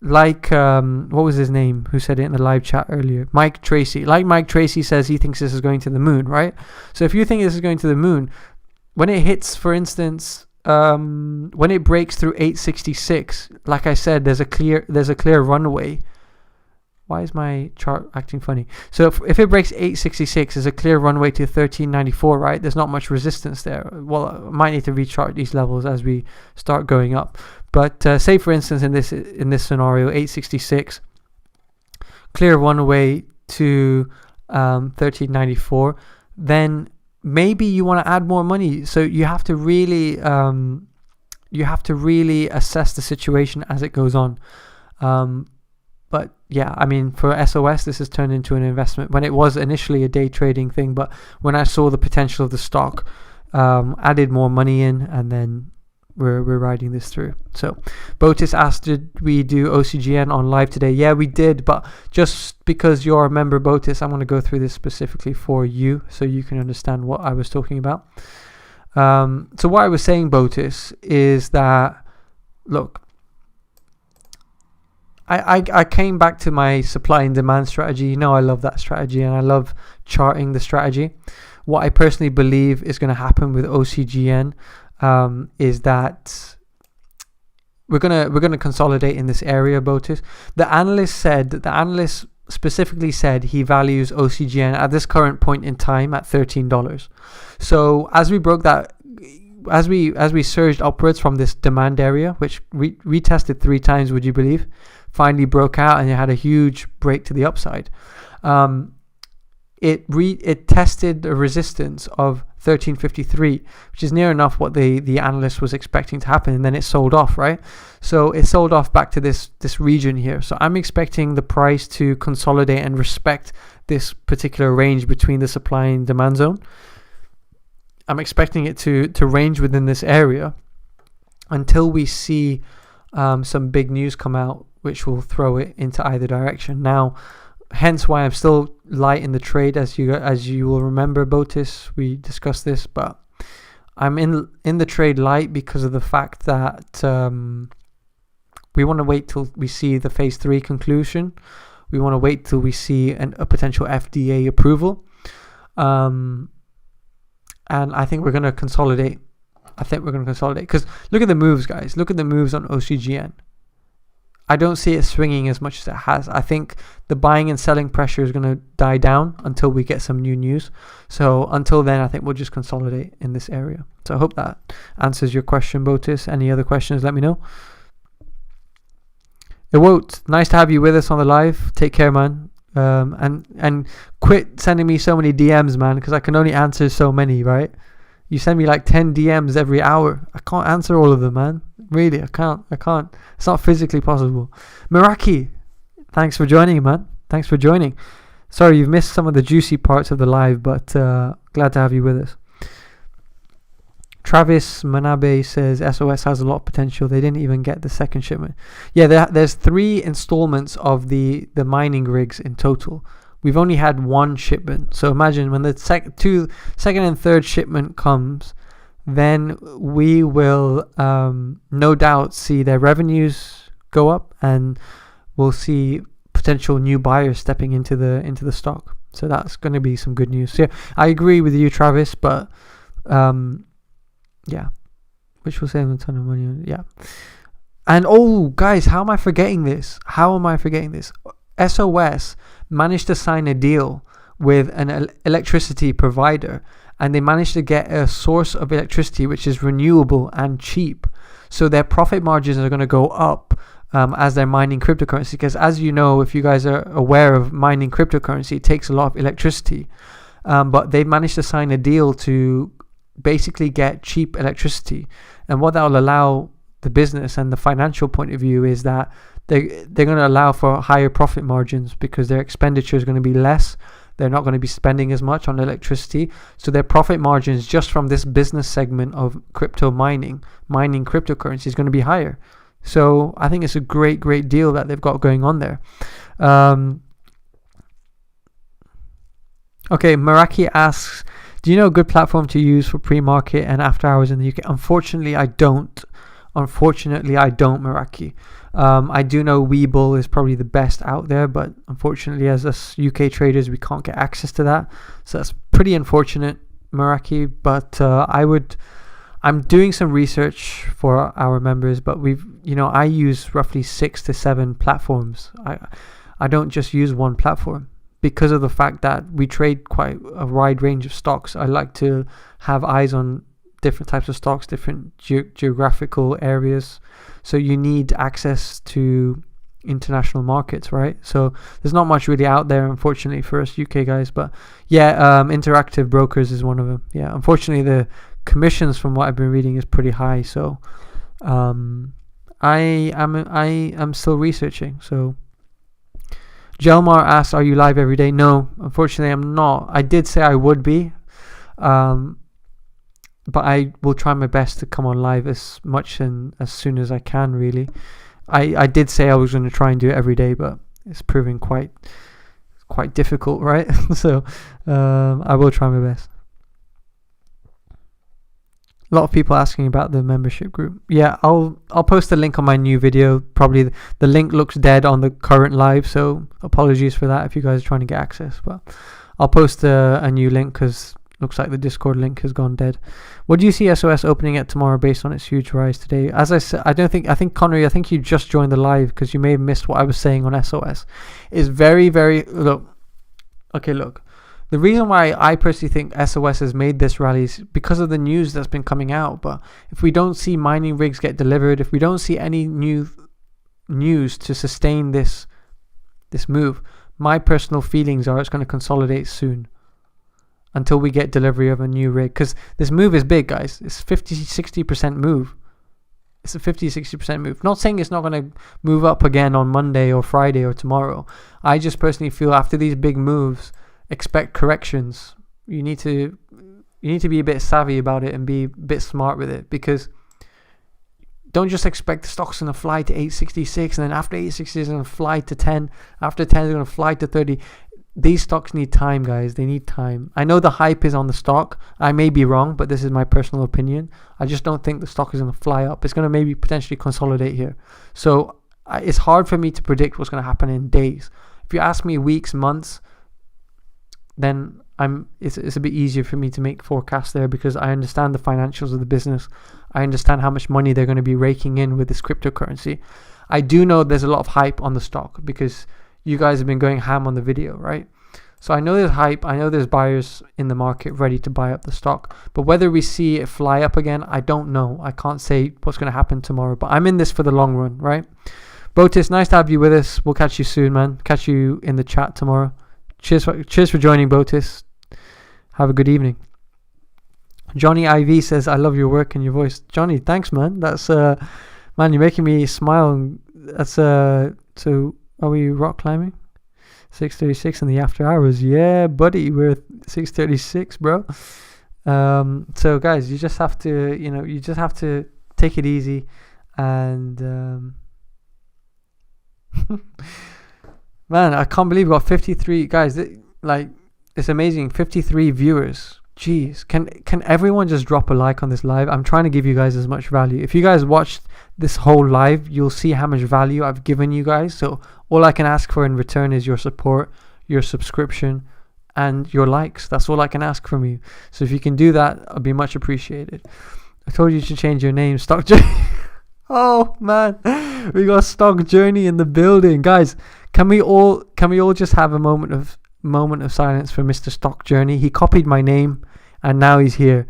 like what was his name who said it in the live chat earlier, Mike Tracy. Like Mike Tracy says, he thinks this is going to the moon, right? So if you think this is going to the moon, when it hits, for instance, when it breaks through 866, like I said, there's a clear runway. Why is my chart acting funny? So if it breaks 866, there's a clear runway to 1394, right? There's not much resistance there. Well, I might need to rechart these levels as we start going up. But say for instance in this scenario, 866, clear runway to 1394, then maybe you want to add more money. So you have to really assess the situation as it goes on. But yeah, I mean, for SOS, this has turned into an investment when it was initially a day trading thing. But when I saw the potential of the stock, added more money in, and then we're riding this through. So Botis asked, did we do OCGN on live today? Yeah, we did. But just because you're a member, Botis, I'm going to go through this specifically for you so you can understand what I was talking about. So what I was saying, Botis, is that, look, I came back to my supply and demand strategy. You know, I love that strategy and I love charting the strategy. What I personally believe is going to happen with OCGN is that we're gonna consolidate in this area, Botis. The analyst specifically said he values OCGN at this current point in time at $13. So as we broke that, as we surged upwards from this demand area, which retested 3 times, would you believe? Finally broke out and it had a huge break to the upside. It tested a resistance of 1353, which is near enough what the analyst was expecting to happen, and then it sold off, right? So it sold off back to this region here. So I'm expecting the price to consolidate and respect this particular range between the supply and demand zone. I'm expecting it to range within this area until we see some big news come out, which will throw it into either direction. Now, hence why I'm still light in the trade, as you will remember, Botis, we discussed this, but I'm in the trade light because of the fact that we want to wait till we see the phase 3 conclusion. We want to wait till we see a potential FDA approval, and I think we're going to consolidate. Because look at the moves, guys. Look at the moves on OCGN. I don't see it swinging as much as it has. I think the buying and selling pressure is going to die down until we get some new news. So until then, I think we'll just consolidate in this area. So I hope that answers your question, Botis. Any other questions, let me know. It won't. Nice to have you with us on the live. Take care, man. And quit sending me so many DMs, man, because I can only answer so many, right? You send me like 10 DMs every hour. I can't answer all of them, man. Really, I can't. It's not physically possible. Meraki, thanks for joining, man. Thanks for joining. Sorry, you've missed some of the juicy parts of the live, but glad to have you with us. Travis Manabe says SOS has a lot of potential. They didn't even get the second shipment. Yeah, there's 3 installments of the mining rigs in total. We've only had 1 shipment. So imagine when the second and third shipment comes, then we will no doubt see their revenues go up, and we'll see potential new buyers stepping into the stock. So that's going to be some good news. So yeah, I agree with you, Travis, but yeah, which will save them a ton of money. Yeah. And oh, guys, how am I forgetting this? SOS managed to sign a deal with an electricity provider, and they managed to get a source of electricity which is renewable and cheap. So their profit margins are going to go up as they're mining cryptocurrency. Because as you know, if you guys are aware of mining cryptocurrency, it takes a lot of electricity. But they've managed to sign a deal to basically get cheap electricity. And what that will allow the business and the financial point of view is that they're going to allow for higher profit margins, because their expenditure is going to be less. They're not going to be spending as much on electricity. So their profit margins just from this business segment of crypto mining cryptocurrency, is going to be higher. So I think it's a great deal that they've got going on there. Okay, Meraki asks, do you know a good platform to use for pre-market and after hours in the UK? Unfortunately, I don't, Meraki. I do know Webull is probably the best out there, but unfortunately, as us UK traders, we can't get access to that. So that's pretty unfortunate, Meraki. But I'm doing some research for our members, but I use roughly 6 to 7 platforms. I don't just use one platform, because of the fact that we trade quite a wide range of stocks. I like to have eyes on different types of stocks, different geographical areas. So you need access to international markets, right? So there's not much really out there, unfortunately, for us UK guys. But yeah, Interactive Brokers is one of them. Yeah, unfortunately, the commissions from what I've been reading is pretty high. So I am still researching. So Jelmar asks, are you live every day? No, unfortunately, I'm not. I did say I would be. But I will try my best to come on live as much and as soon as I can, really. I did say I was going to try and do it every day, but it's proving quite difficult, right? So I will try my best. A lot of people asking about the membership group. Yeah, I'll post a link on my new video. Probably the link looks dead on the current live, so apologies for that if you guys are trying to get access. But I'll post a new link, because looks like the Discord link has gone dead. What do you see SOS opening at tomorrow based on its huge rise today? As I said, I think Connery, I think you just joined the live because you may have missed what I was saying on SOS. Is very, very, look. The reason why I personally think SOS has made this rally is because of the news that's been coming out. But if we don't see mining rigs get delivered, if we don't see any new news to sustain this move, my personal feelings are it's going to consolidate soon, until we get delivery of a new rig. Because this move is big, guys. It's 50-60% move. It's a 50-60% move. Not saying it's not going to move up again on Monday or Friday or tomorrow. I just personally feel after these big moves, expect corrections. You need to be a bit savvy about it and be a bit smart with it, because don't just expect the stock's going to fly to 866, and then after 866 it's going to fly to 10. After 10 it's going to fly to 30. These stocks need time, guys. They need time. I know the hype is on the stock. I may be wrong, but this is my personal opinion. I just don't think the stock is going to fly up. It's going to maybe potentially consolidate here. So it's hard for me to predict what's going to happen in days. If you ask me weeks, months, then it's a bit easier for me to make forecasts there, because I understand the financials of the business. I understand how much money they're going to be raking in with this cryptocurrency. I do know there's a lot of hype on the stock, because you guys have been going ham on the video, right? So I know there's hype. I know there's buyers in the market ready to buy up the stock. But whether we see it fly up again, I don't know. I can't say what's going to happen tomorrow. But I'm in this for the long run, right? Botis, nice to have you with us. We'll catch you soon, man. Catch you in the chat tomorrow. Cheers for joining, Botis. Have a good evening. Johnny IV says, I love your work and your voice. Johnny, thanks, man. That's man, you're making me smile. That's so are we rock climbing? 6:36 in the after hours. Yeah, buddy, we're 6:36, bro. So guys, you just have to take it easy, and man, I can't believe we got 53 guys. It's amazing. 53 viewers. Jeez, can everyone just drop a like on this live? I'm trying to give you guys as much value. If you guys watched this whole live, you'll see how much value I've given you guys. So all I can ask for in return is your support, your subscription, and your likes. That's all I can ask from you. So if you can do that, I'll be much appreciated. I told you to change your name, Stock Journey. Oh man, we got Stock Journey in the building, guys. Can we all just have a moment of silence for Mr. Stock Journey? He copied my name, and now he's here.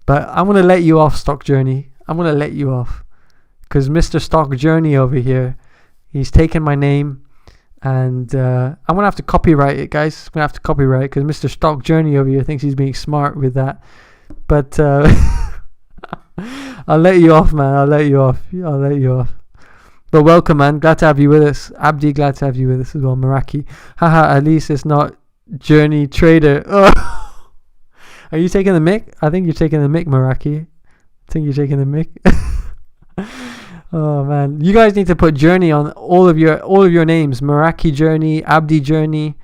But I'm gonna let you off, Stock Journey. I'm gonna let you off, because Mr. Stock Journey over here, he's taken my name, and I'm gonna have to copyright it, guys. I'm gonna have to copyright it because Mr. Stock Journey over here thinks he's being smart with that. But I'll let you off, man. I'll let you off. But welcome, man. Glad to have you with us. Abdi, glad to have you with us as well. Meraki. Haha, at least it's not Journey Trader. Oh. Are you taking the mic? I think you're taking the mic, Meraki. I think you're taking the mic. Oh man. You guys need to put Journey on all of your names. Meraki Journey, Abdi Journey.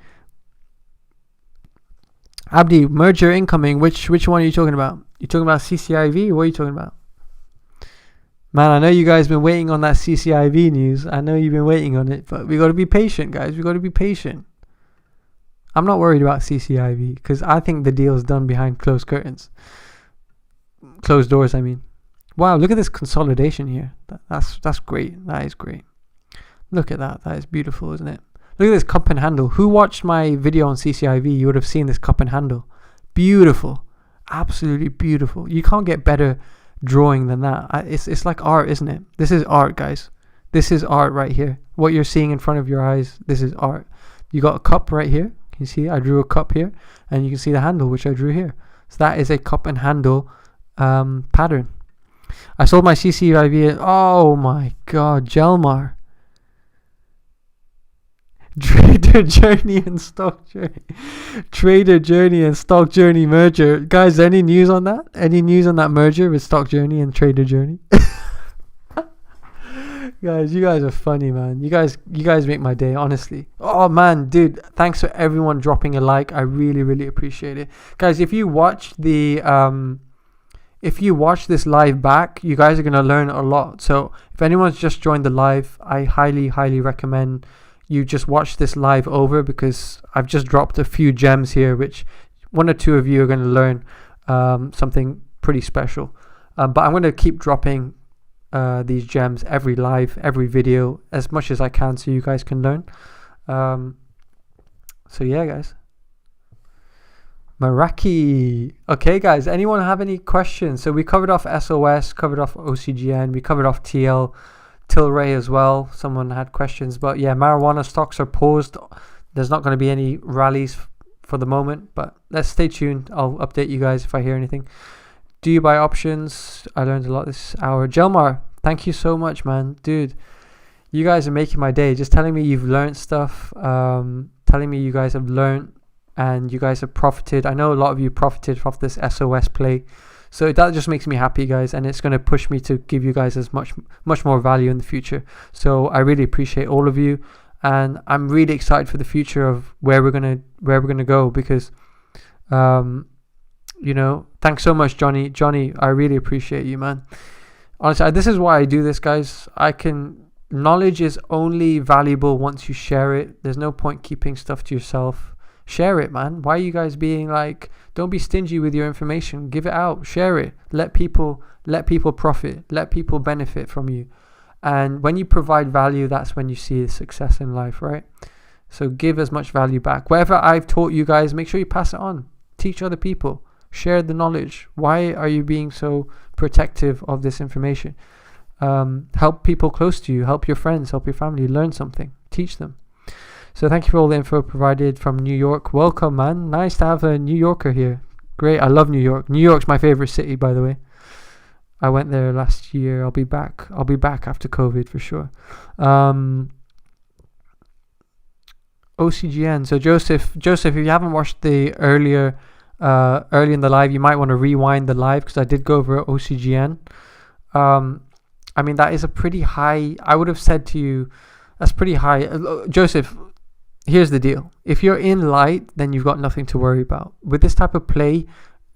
Abdi, merger incoming. Which one are you talking about? You talking about CCIV? What are you talking about? Man, I know you guys been waiting on that CCIV news. I know you've been waiting on it, but we got to be patient, guys. We got to be patient. I'm not worried about CCIV because I think the deal is done behind closed curtains. Closed doors, I mean. Wow, look at this consolidation here. That's great. That is great. Look at that. That is beautiful, isn't it? Look at this cup and handle. Who watched my video on CCIV? You would have seen this cup and handle. Beautiful. Absolutely beautiful. You can't get better drawing than that. It's like art, isn't it? This is art, guys. This is art right here. What you're seeing in front of your eyes, this is art. You got a cup right here. Can you see? I drew a cup here, and you can see the handle which I drew here. So that is a cup and handle pattern. I sold my CCIV. Oh my god, Jelmar. Trader Journey and Stock Journey. Trader Journey and Stock Journey merger. Guys, any news on that? Any news on that merger with Stock Journey and Trader Journey? Guys, you guys are funny, man. You guys make my day, honestly. Oh man, dude, thanks for everyone dropping a like. I really appreciate it. Guys, if you watch this live back, you guys are gonna learn a lot. So if anyone's just joined the live, I highly recommend you just watch this live over, because I've just dropped a few gems here which one or two of you are going to learn something pretty special. But I'm going to keep dropping these gems every live, every video, as much as I can, so you guys can learn. So yeah, guys. Meraki. Okay, guys, anyone have any questions? So we covered off SOS, covered off OCGN, we covered off Tilray as well. Someone had questions, but yeah, marijuana stocks are paused. There's not going to be any rallies for the moment, but let's stay tuned. I'll update you guys if I hear anything. Do you buy options? I learned a lot this hour. Jelmar, thank you so much, man. Dude, you guys are making my day. Just telling me you've learned stuff, telling me you guys have learned and you guys have profited. I know a lot of you profited off this SOS play. So that just makes me happy, guys, and it's going to push me to give you guys as much more value in the future. So I really appreciate all of you, and I'm really excited for the future of where we're gonna go, because you know, thanks so much, Johnny. I really appreciate you, man. Honestly, this is why I do this, guys. Knowledge is only valuable once you share it. There's no point keeping stuff to yourself. Share it, man. Why are you guys being like, don't be stingy with your information. Give it out. Share it. Let people profit. Let people benefit from you. And when you provide value, that's when you see success in life, right? So give as much value back. Whatever I've taught you guys, make sure you pass it on. Teach other people. Share the knowledge. Why are you being so protective of this information? Help people close to you. Help your friends. Help your family. Learn something. Teach them. So thank you for all the info provided from New York. Welcome, man. Nice to have a New Yorker here. Great. I love New York. New York's my favorite city, by the way. I went there last year. I'll be back after COVID for sure. OCGN. So Joseph, if you haven't watched the early in the live, you might want to rewind the live, because I did go over OCGN. I mean, that is a pretty high. I would have said to you, that's pretty high. Joseph, here's the deal. If you're in light, then you've got nothing to worry about. With this type of play,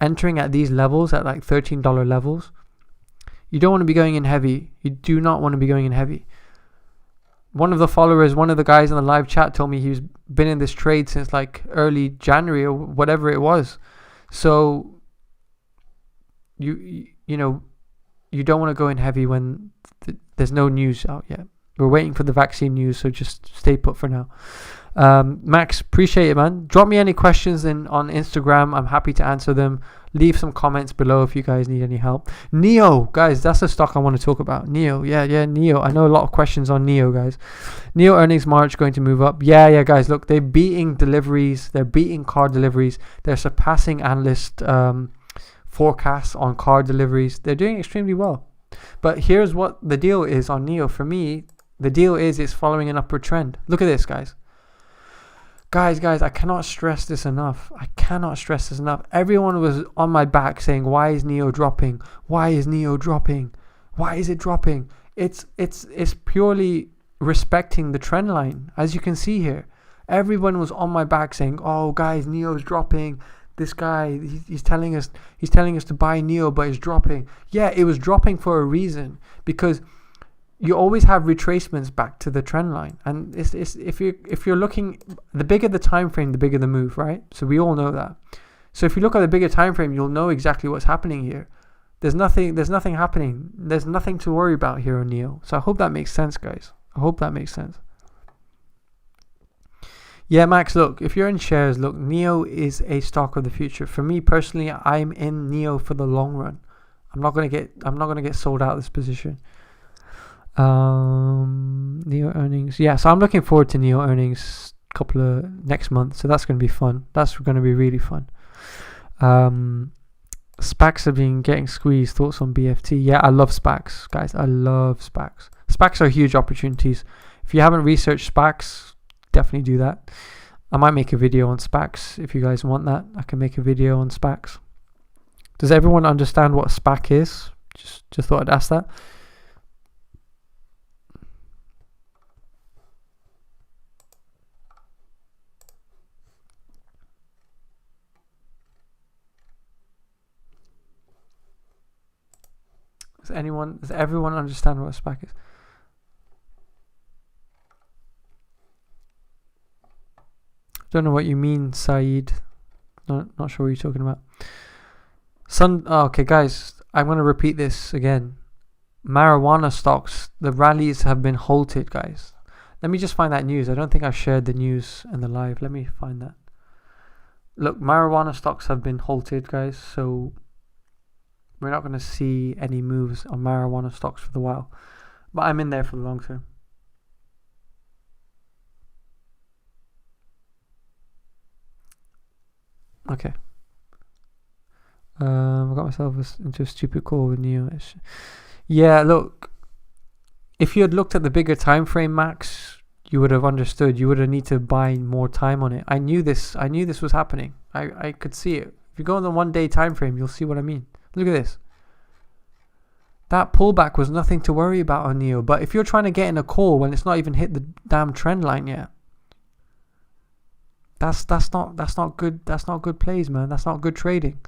entering at these levels, at like $13 levels, you don't want to be going in heavy. You do not want to be going in heavy. One of the followers, one of the guys in the live chat told me he's been in this trade since like early January or whatever it was. So you know, you don't want to go in heavy when there's no news out yet. We're waiting for the vaccine news, so just stay put for now. Max, appreciate it, man. Drop me any questions on Instagram. I'm happy to answer them. Leave some comments below if you guys need any help. Neo, guys, that's a stock I want to talk about. Neo, yeah, Neo. I know a lot of questions on Neo, guys. Neo earnings March going to move up. Yeah, guys, look, they're beating deliveries. They're beating car deliveries. They're surpassing analyst forecasts on car deliveries. They're doing extremely well. But here's what the deal is on Neo. For me, the deal is it's following an upward trend. Look at this, guys. Guys, I cannot stress this enough. Everyone was on my back saying, why is Neo dropping? Why is Neo dropping? Why is it dropping? It's purely respecting the trend line. As you can see here, everyone was on my back saying, oh, guys, Neo's dropping. This guy, he's telling us to buy Neo, but it's dropping. Yeah, it was dropping for a reason, because you always have retracements back to the trend line, and it's if you're looking, the bigger the time frame, the bigger the move, right? So we all know that. So if you look at the bigger time frame, you'll know exactly what's happening here. There's nothing happening. There's nothing to worry about here on Neo. So I hope that makes sense, guys. I hope that makes sense. Yeah, Max, look, if you're in shares, look, Neo is a stock of the future. For me personally, I'm in Neo for the long run. I'm not gonna get sold out of this position. Neo earnings, yeah, so I'm looking forward to Neo earnings next month, so that's going to be fun. That's going to be really fun. SPACs have been getting squeezed. Thoughts on BFT? Yeah, I love SPACs, guys. I love SPACs. SPACs are huge opportunities. If you haven't researched SPACs, definitely do that. I might make a video on SPACs if you guys want that. I can make a video on SPACs. Does everyone understand what a SPAC is? Just thought I'd ask that. Does everyone understand what a SPAC is? Don't know what you mean, Saeed. Not sure what you're talking about. Okay, guys, I'm going to repeat this again. Marijuana stocks, the rallies have been halted, guys. Let me just find that news. I don't think I've shared the news in the live. Let me find that. Look, marijuana stocks have been halted, guys, so we're not going to see any moves on marijuana stocks for a while. But I'm in there for the long term. Okay. I got myself into a stupid call with Neo. Yeah, look. If you had looked at the bigger time frame, Max, you would have understood. You would have need to buy more time on it. I knew this was happening. I could see it. If you go on the 1 day time frame, you'll see what I mean. Look at this. That pullback was nothing to worry about on Neo. But if you're trying to get in a call when it's not even hit the damn trend line yet, that's not good. That's not good plays, man. That's not good trading.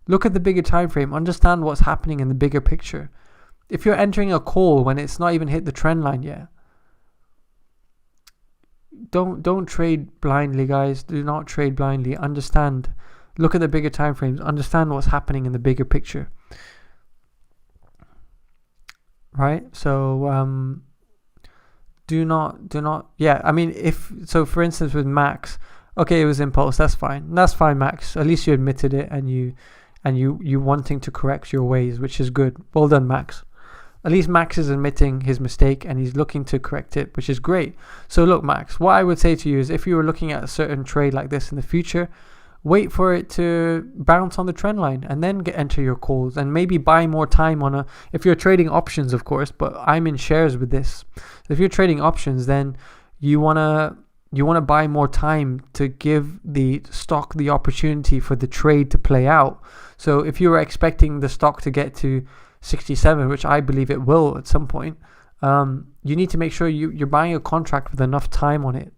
Look at the bigger time frame. Understand what's happening in the bigger picture. If you're entering a call when it's not even hit the trend line yet, don't trade blindly, guys. Do not trade blindly. Understand. Look at the bigger time frames. Understand what's happening in the bigger picture. Right? So do not yeah, I mean, for instance with Max, okay, it was impulse, that's fine, Max. At least you admitted it, and you wanting to correct your ways, which is good. Well done, Max. At least Max is admitting his mistake and he's looking to correct it, which is great. So look, Max, what I would say to you is, if you were looking at a certain trade like this in the future, wait for it to bounce on the trend line and then enter your calls, and maybe buy more time on if you're trading options, of course, but I'm in shares with this. So if you're trading options, then you want to buy more time to give the stock the opportunity for the trade to play out. So if you were expecting the stock to get to 67, which I believe it will at some point, you need to make sure you're buying a contract with enough time on it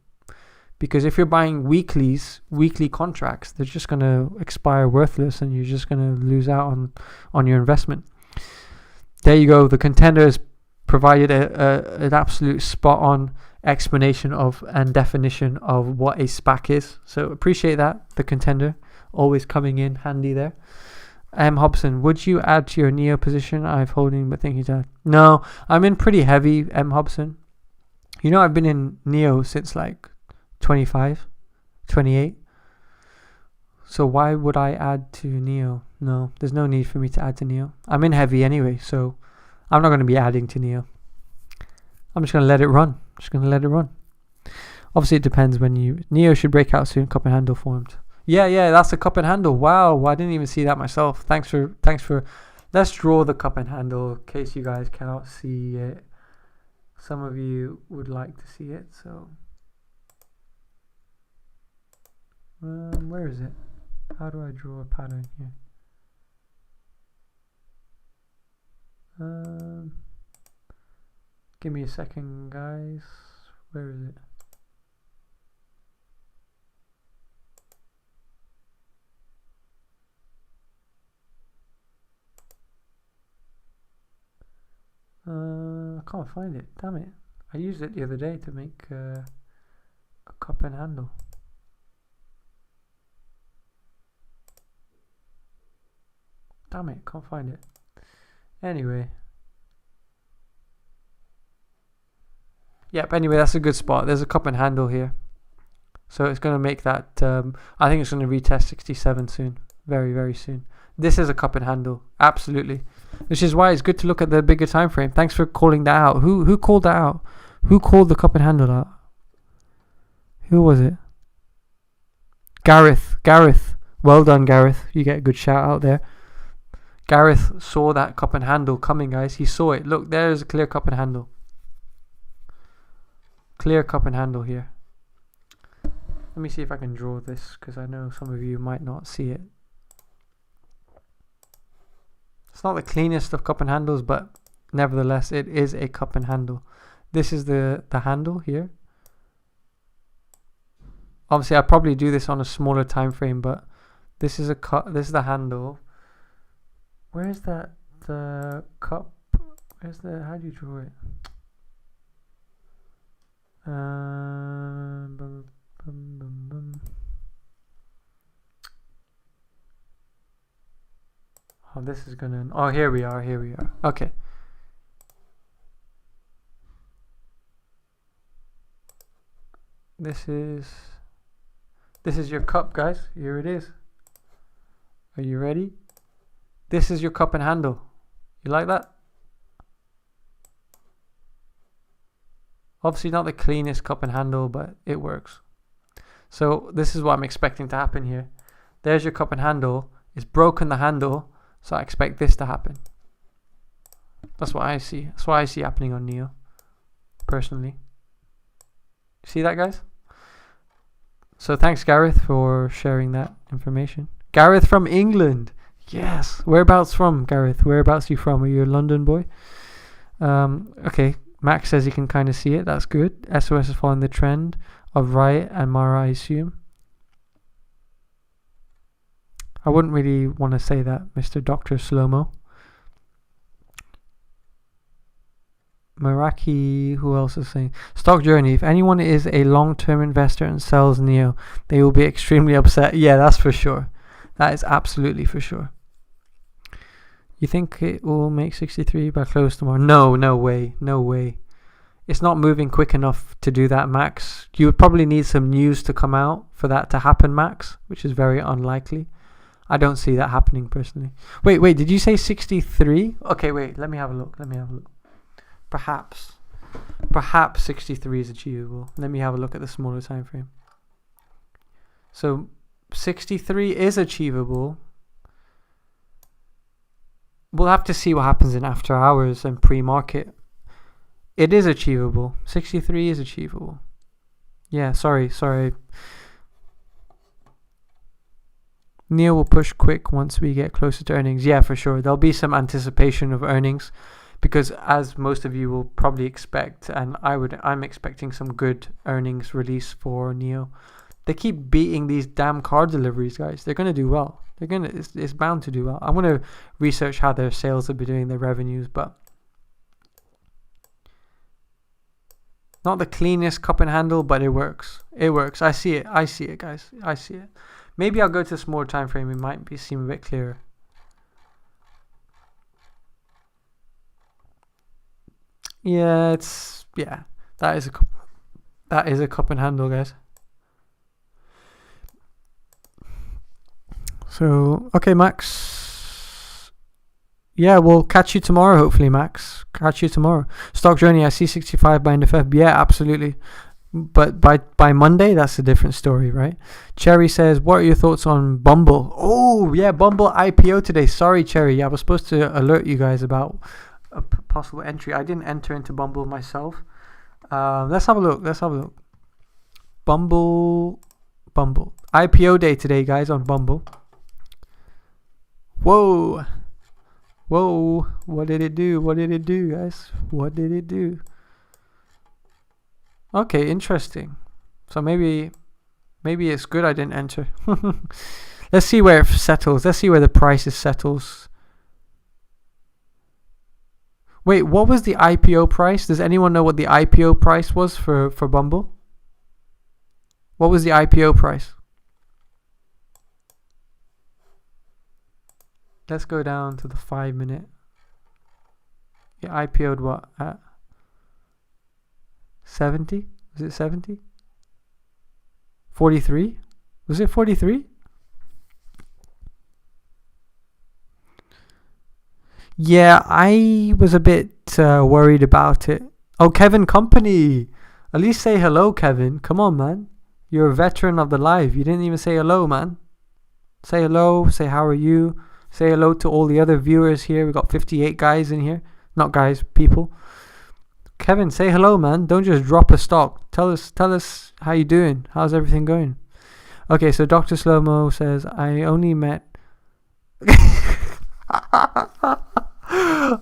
Because if you're buying weekly contracts, they're just going to expire worthless and you're just going to lose out on your investment. There you go. The Contender has provided an absolute spot-on explanation of and definition of what a SPAC is. So appreciate that. The Contender always coming in handy there. Hobson, would you add to your NEO position? I've holding but think he's add. No, I'm in pretty heavy, Hobson. You know, I've been in NEO since like 25, 28. So why would I add to NEO? No, there's no need for me to add to NEO. I'm in heavy anyway, so I'm not going to be adding to NEO. I'm just going to let it run. Obviously, it depends when NEO should break out soon. Cup and handle formed. Yeah, that's the cup and handle. Wow, I didn't even see that myself. Thanks for. Let's draw the cup and handle in case you guys cannot see it. Some of you would like to see it, so. Where is it? How do I draw a pattern here? Give me a second, guys. Where is it? I can't find it. Damn it. I used it the other day to make a cup and handle. Damn it, can't find it. Anyway. Yep, anyway, that's a good spot. There's a cup and handle here. So it's going to make that, I think it's going to retest 67 soon. Very, very soon. This is a cup and handle. Absolutely. Which is why it's good to look at the bigger time frame. Thanks for calling that out. Who called that out? Who called the cup and handle out? Who was it? Gareth. Well done, Gareth. You get a good shout out there. Gareth saw that cup and handle coming, guys. He saw it. Look, there's a clear cup and handle. Clear cup and handle here. Let me see if I can draw this, because I know some of you might not see it. It's not the cleanest of cup and handles, but nevertheless, it is a cup and handle. This is the handle here. Obviously, I'll probably do this on a smaller time frame, but this is this is the handle. Where is that? The cup? Where's the? How do you draw it? Oh, this is gonna. Oh, here we are. Okay. This is your cup, guys. Here it is. Are you ready? This is your cup and handle. You like that? Obviously not the cleanest cup and handle, but it works. So this is what I'm expecting to happen here. There's your cup and handle. It's broken the handle, so I expect this to happen. That's what I see. That's what I see happening on NEO, personally. See that, guys? So thanks, Gareth, for sharing that information. Gareth from England. Yes. Whereabouts from, Gareth? Whereabouts are you from? Are you a London boy? Okay. Max says he can kind of see it. That's good. SOS is following the trend of Riot and Mara, I assume. I wouldn't really want to say that, Mr. Dr. Slomo. Meraki, who else is saying? Stock Journey. If anyone is a long-term investor and sells NEO, they will be extremely upset. Yeah, that's for sure. That is absolutely for sure. You think it will make 63 by close tomorrow? No way. It's not moving quick enough to do that, Max. You would probably need some news to come out for that to happen, Max, which is very unlikely. I don't see that happening personally. Wait, did you say 63? Okay, wait, let me have a look. Perhaps 63 is achievable. Let me have a look at the smaller time frame. So 63 is achievable. We'll have to see what happens in after hours and pre-market. It is achievable. 63 is achievable. Yeah, sorry. NEO will push quick once we get closer to earnings. Yeah, for sure. There'll be some anticipation of earnings because as most of you will probably expect, and I'm expecting some good earnings release for Neo. They keep beating these damn car deliveries, guys. They're gonna do well. It's bound to do well. I'm gonna research how their sales will be doing, their revenues, but not the cleanest cup and handle, but it works. It works. I see it, guys. I see it. Maybe I'll go to a smaller time frame. It might seem a bit clearer. Yeah, that is a cup and handle, guys. So, okay, Max. Yeah, we'll catch you tomorrow, hopefully, Max. Catch you tomorrow. Stock Journey, I see 65 by end of Feb. Yeah, absolutely. But by Monday, that's a different story, right? Cherry says, what are your thoughts on Bumble? Oh, yeah, Bumble IPO today. Sorry, Cherry. Yeah, I was supposed to alert you guys about a possible entry. I didn't enter into Bumble myself. Let's have a look. Bumble. IPO day today, guys, on Bumble. Whoa. What did it do, guys? What did it do? Okay, interesting. So maybe it's good I didn't enter. Let's see where it settles. Let's see where the price settles. Wait, what was the IPO price? Does anyone know what the IPO price was for Bumble? What was the IPO price? Let's go down to the 5 minute. Yeah, IPO'd what? At 70? Was it 70? 43? Was it 43? Yeah, I was a bit worried about it. Oh, Kevin Company. At least say hello, Kevin. Come on, man. You're a veteran of the live. You didn't even say hello, man. Say hello. Say how are you. Say hello to all the other viewers here. We got 58 guys in here. Not guys, people. Kevin, say hello, man. Don't just drop a stock. Tell us how you doing. How's everything going? Okay, so Dr. Slowmo says, I only met...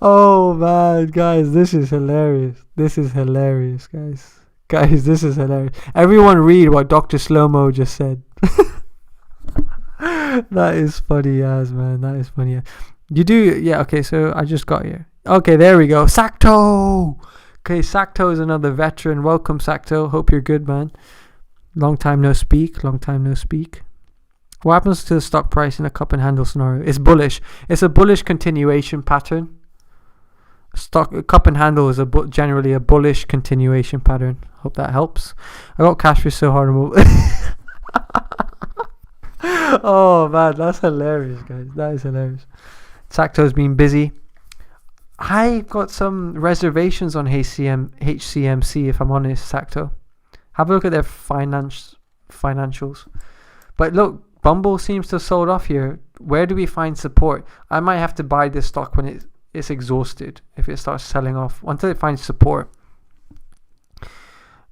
Oh, man, guys, this is hilarious. Guys. Guys, this is hilarious. Everyone read what Dr. Slowmo just said. That is funny as, man. That is funny as. You do, yeah, okay, so I just got here. Okay, there we go. Sacto! Okay, Sacto is another veteran. Welcome, Sacto. Hope you're good, man. Long time no speak. What happens to the stock price in a cup and handle scenario? It's bullish. It's a bullish continuation pattern. Cup and handle is generally a bullish continuation pattern. Hope that helps. I got cash for so hard. Oh man, that's hilarious, guys. That is hilarious. Sacto's been busy. I got some reservations on HCMC, if I'm honest, Sacto. Have a look at their financials. But look, Bumble seems to have sold off here. Where do we find support? I might have to buy this stock when it's exhausted, if it starts selling off, until it finds support.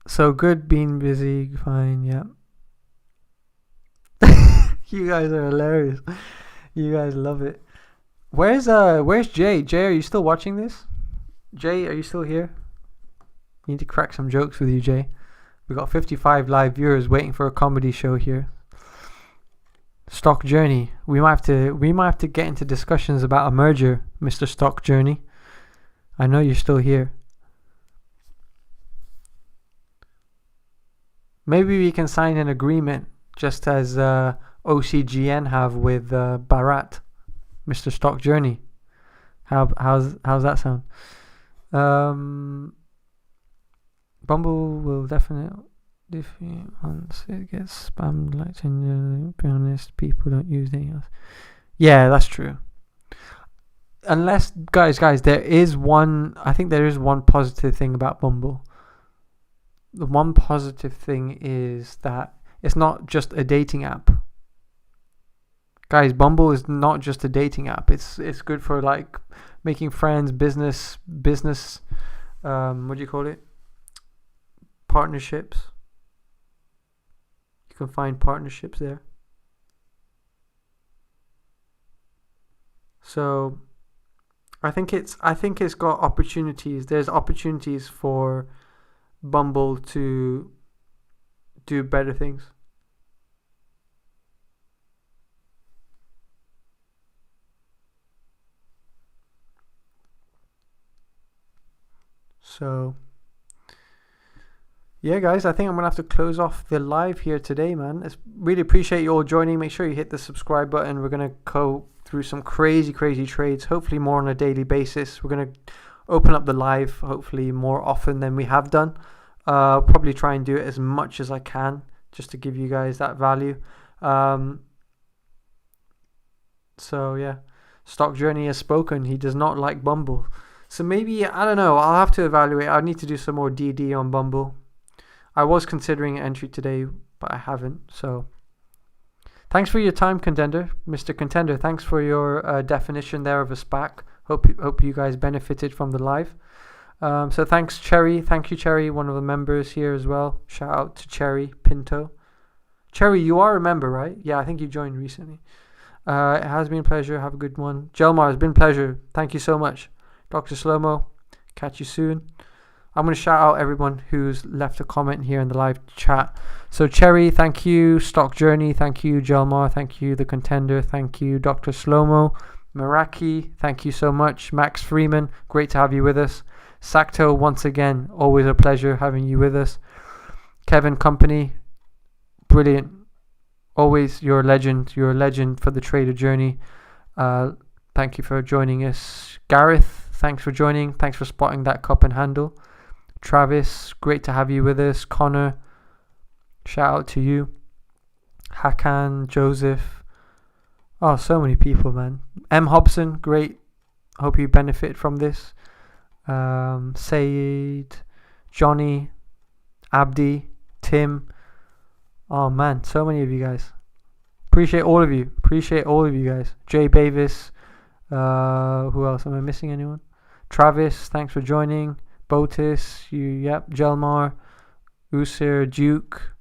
So good, being busy, fine, yeah. You guys are hilarious. You guys love it. Where's Jay? Jay, are you still watching this? Jay, are you still here? You need to crack some jokes with you, Jay. We got 55 live viewers waiting for a comedy show here. Stock Journey. We might have to get into discussions about a merger, Mr. Stock Journey. I know you're still here. Maybe we can sign an agreement, just as OCGN have with Bharat, Mr. Stock Journey. How's that sound? Bumble will definitely, once it gets spammed, like, to be honest, people don't use anything else. Yeah, that's true. Unless, guys, there is one positive thing about Bumble. The one positive thing is that it's not just a dating app. Guys, Bumble is not just a dating app. It's good for like making friends, business. What do you call it? Partnerships. You can find partnerships there. So I think it's got opportunities. There's opportunities for Bumble to do better things. So yeah, guys, I think I'm gonna have to close off the live here today, man. It's really appreciate you all joining. Make sure you hit the subscribe button. We're gonna go through some crazy trades, hopefully more on a daily basis. We're gonna open up the live hopefully more often than we have done. Probably try and do it as much as I can just to give you guys that value. So yeah, Stock Journey has spoken. He does not like Bumble. So maybe, I don't know, I'll have to evaluate. I need to do some more DD on Bumble. I was considering entry today, but I haven't. So thanks for your time, Contender. Mr. Contender, thanks for your definition there of a SPAC. Hope you guys benefited from the live. So thanks, Cherry. Thank you, Cherry, one of the members here as well. Shout out to Cherry Pinto. Cherry, you are a member, right? Yeah, I think you joined recently. It has been a pleasure. Have a good one. Jelmar, it's been a pleasure. Thank you so much. Dr. Slomo, catch you soon. I'm going to shout out everyone who's left a comment here in the live chat. So Cherry, thank you. Stock Journey, thank you. Jelmar, thank you. The Contender, thank you. Dr. Slomo, Meraki, thank you so much. Max Freeman, great to have you with us. Sacto, once again, always a pleasure having you with us. Kevin Company, brilliant. Always, you're a legend. You're a legend for the trader journey. Thank you for joining us. Gareth, thanks for joining. Thanks for spotting that cup and handle. Travis, great to have you with us. Connor, shout out to you. Hakan, Joseph. Oh, so many people, man. M. Hobson, great. Hope you benefit from this. Saeed, Johnny, Abdi, Tim. Oh man, so many of you guys. Appreciate all of you. Guys. Jay Bavis. Who else? Am I missing anyone? Travis, thanks for joining. Botis, Jelmar, Usir, Duke.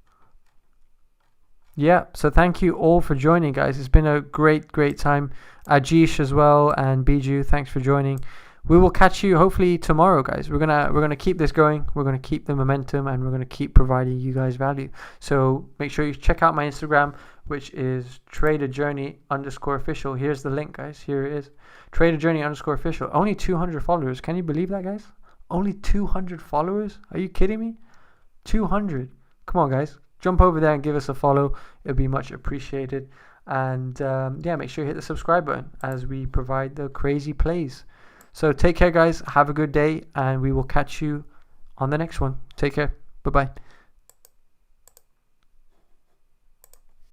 Yeah, so thank you all for joining, guys. It's been a great time. Ajish as well and Biju, thanks for joining. We will catch you hopefully tomorrow, guys. We're gonna keep this going. We're gonna keep the momentum, and we're gonna keep providing you guys value. So make sure you check out my Instagram, which is traderjourney_official. Here's the link, guys. Here it is. traderjourney_official. Only 200 followers. Can you believe that, guys? Only 200 followers? Are you kidding me? 200. Come on, guys. Jump over there and give us a follow. It'll be much appreciated. And yeah, make sure you hit the subscribe button as we provide the crazy plays. So take care, guys. Have a good day, and we will catch you on the next one. Take care. Bye-bye.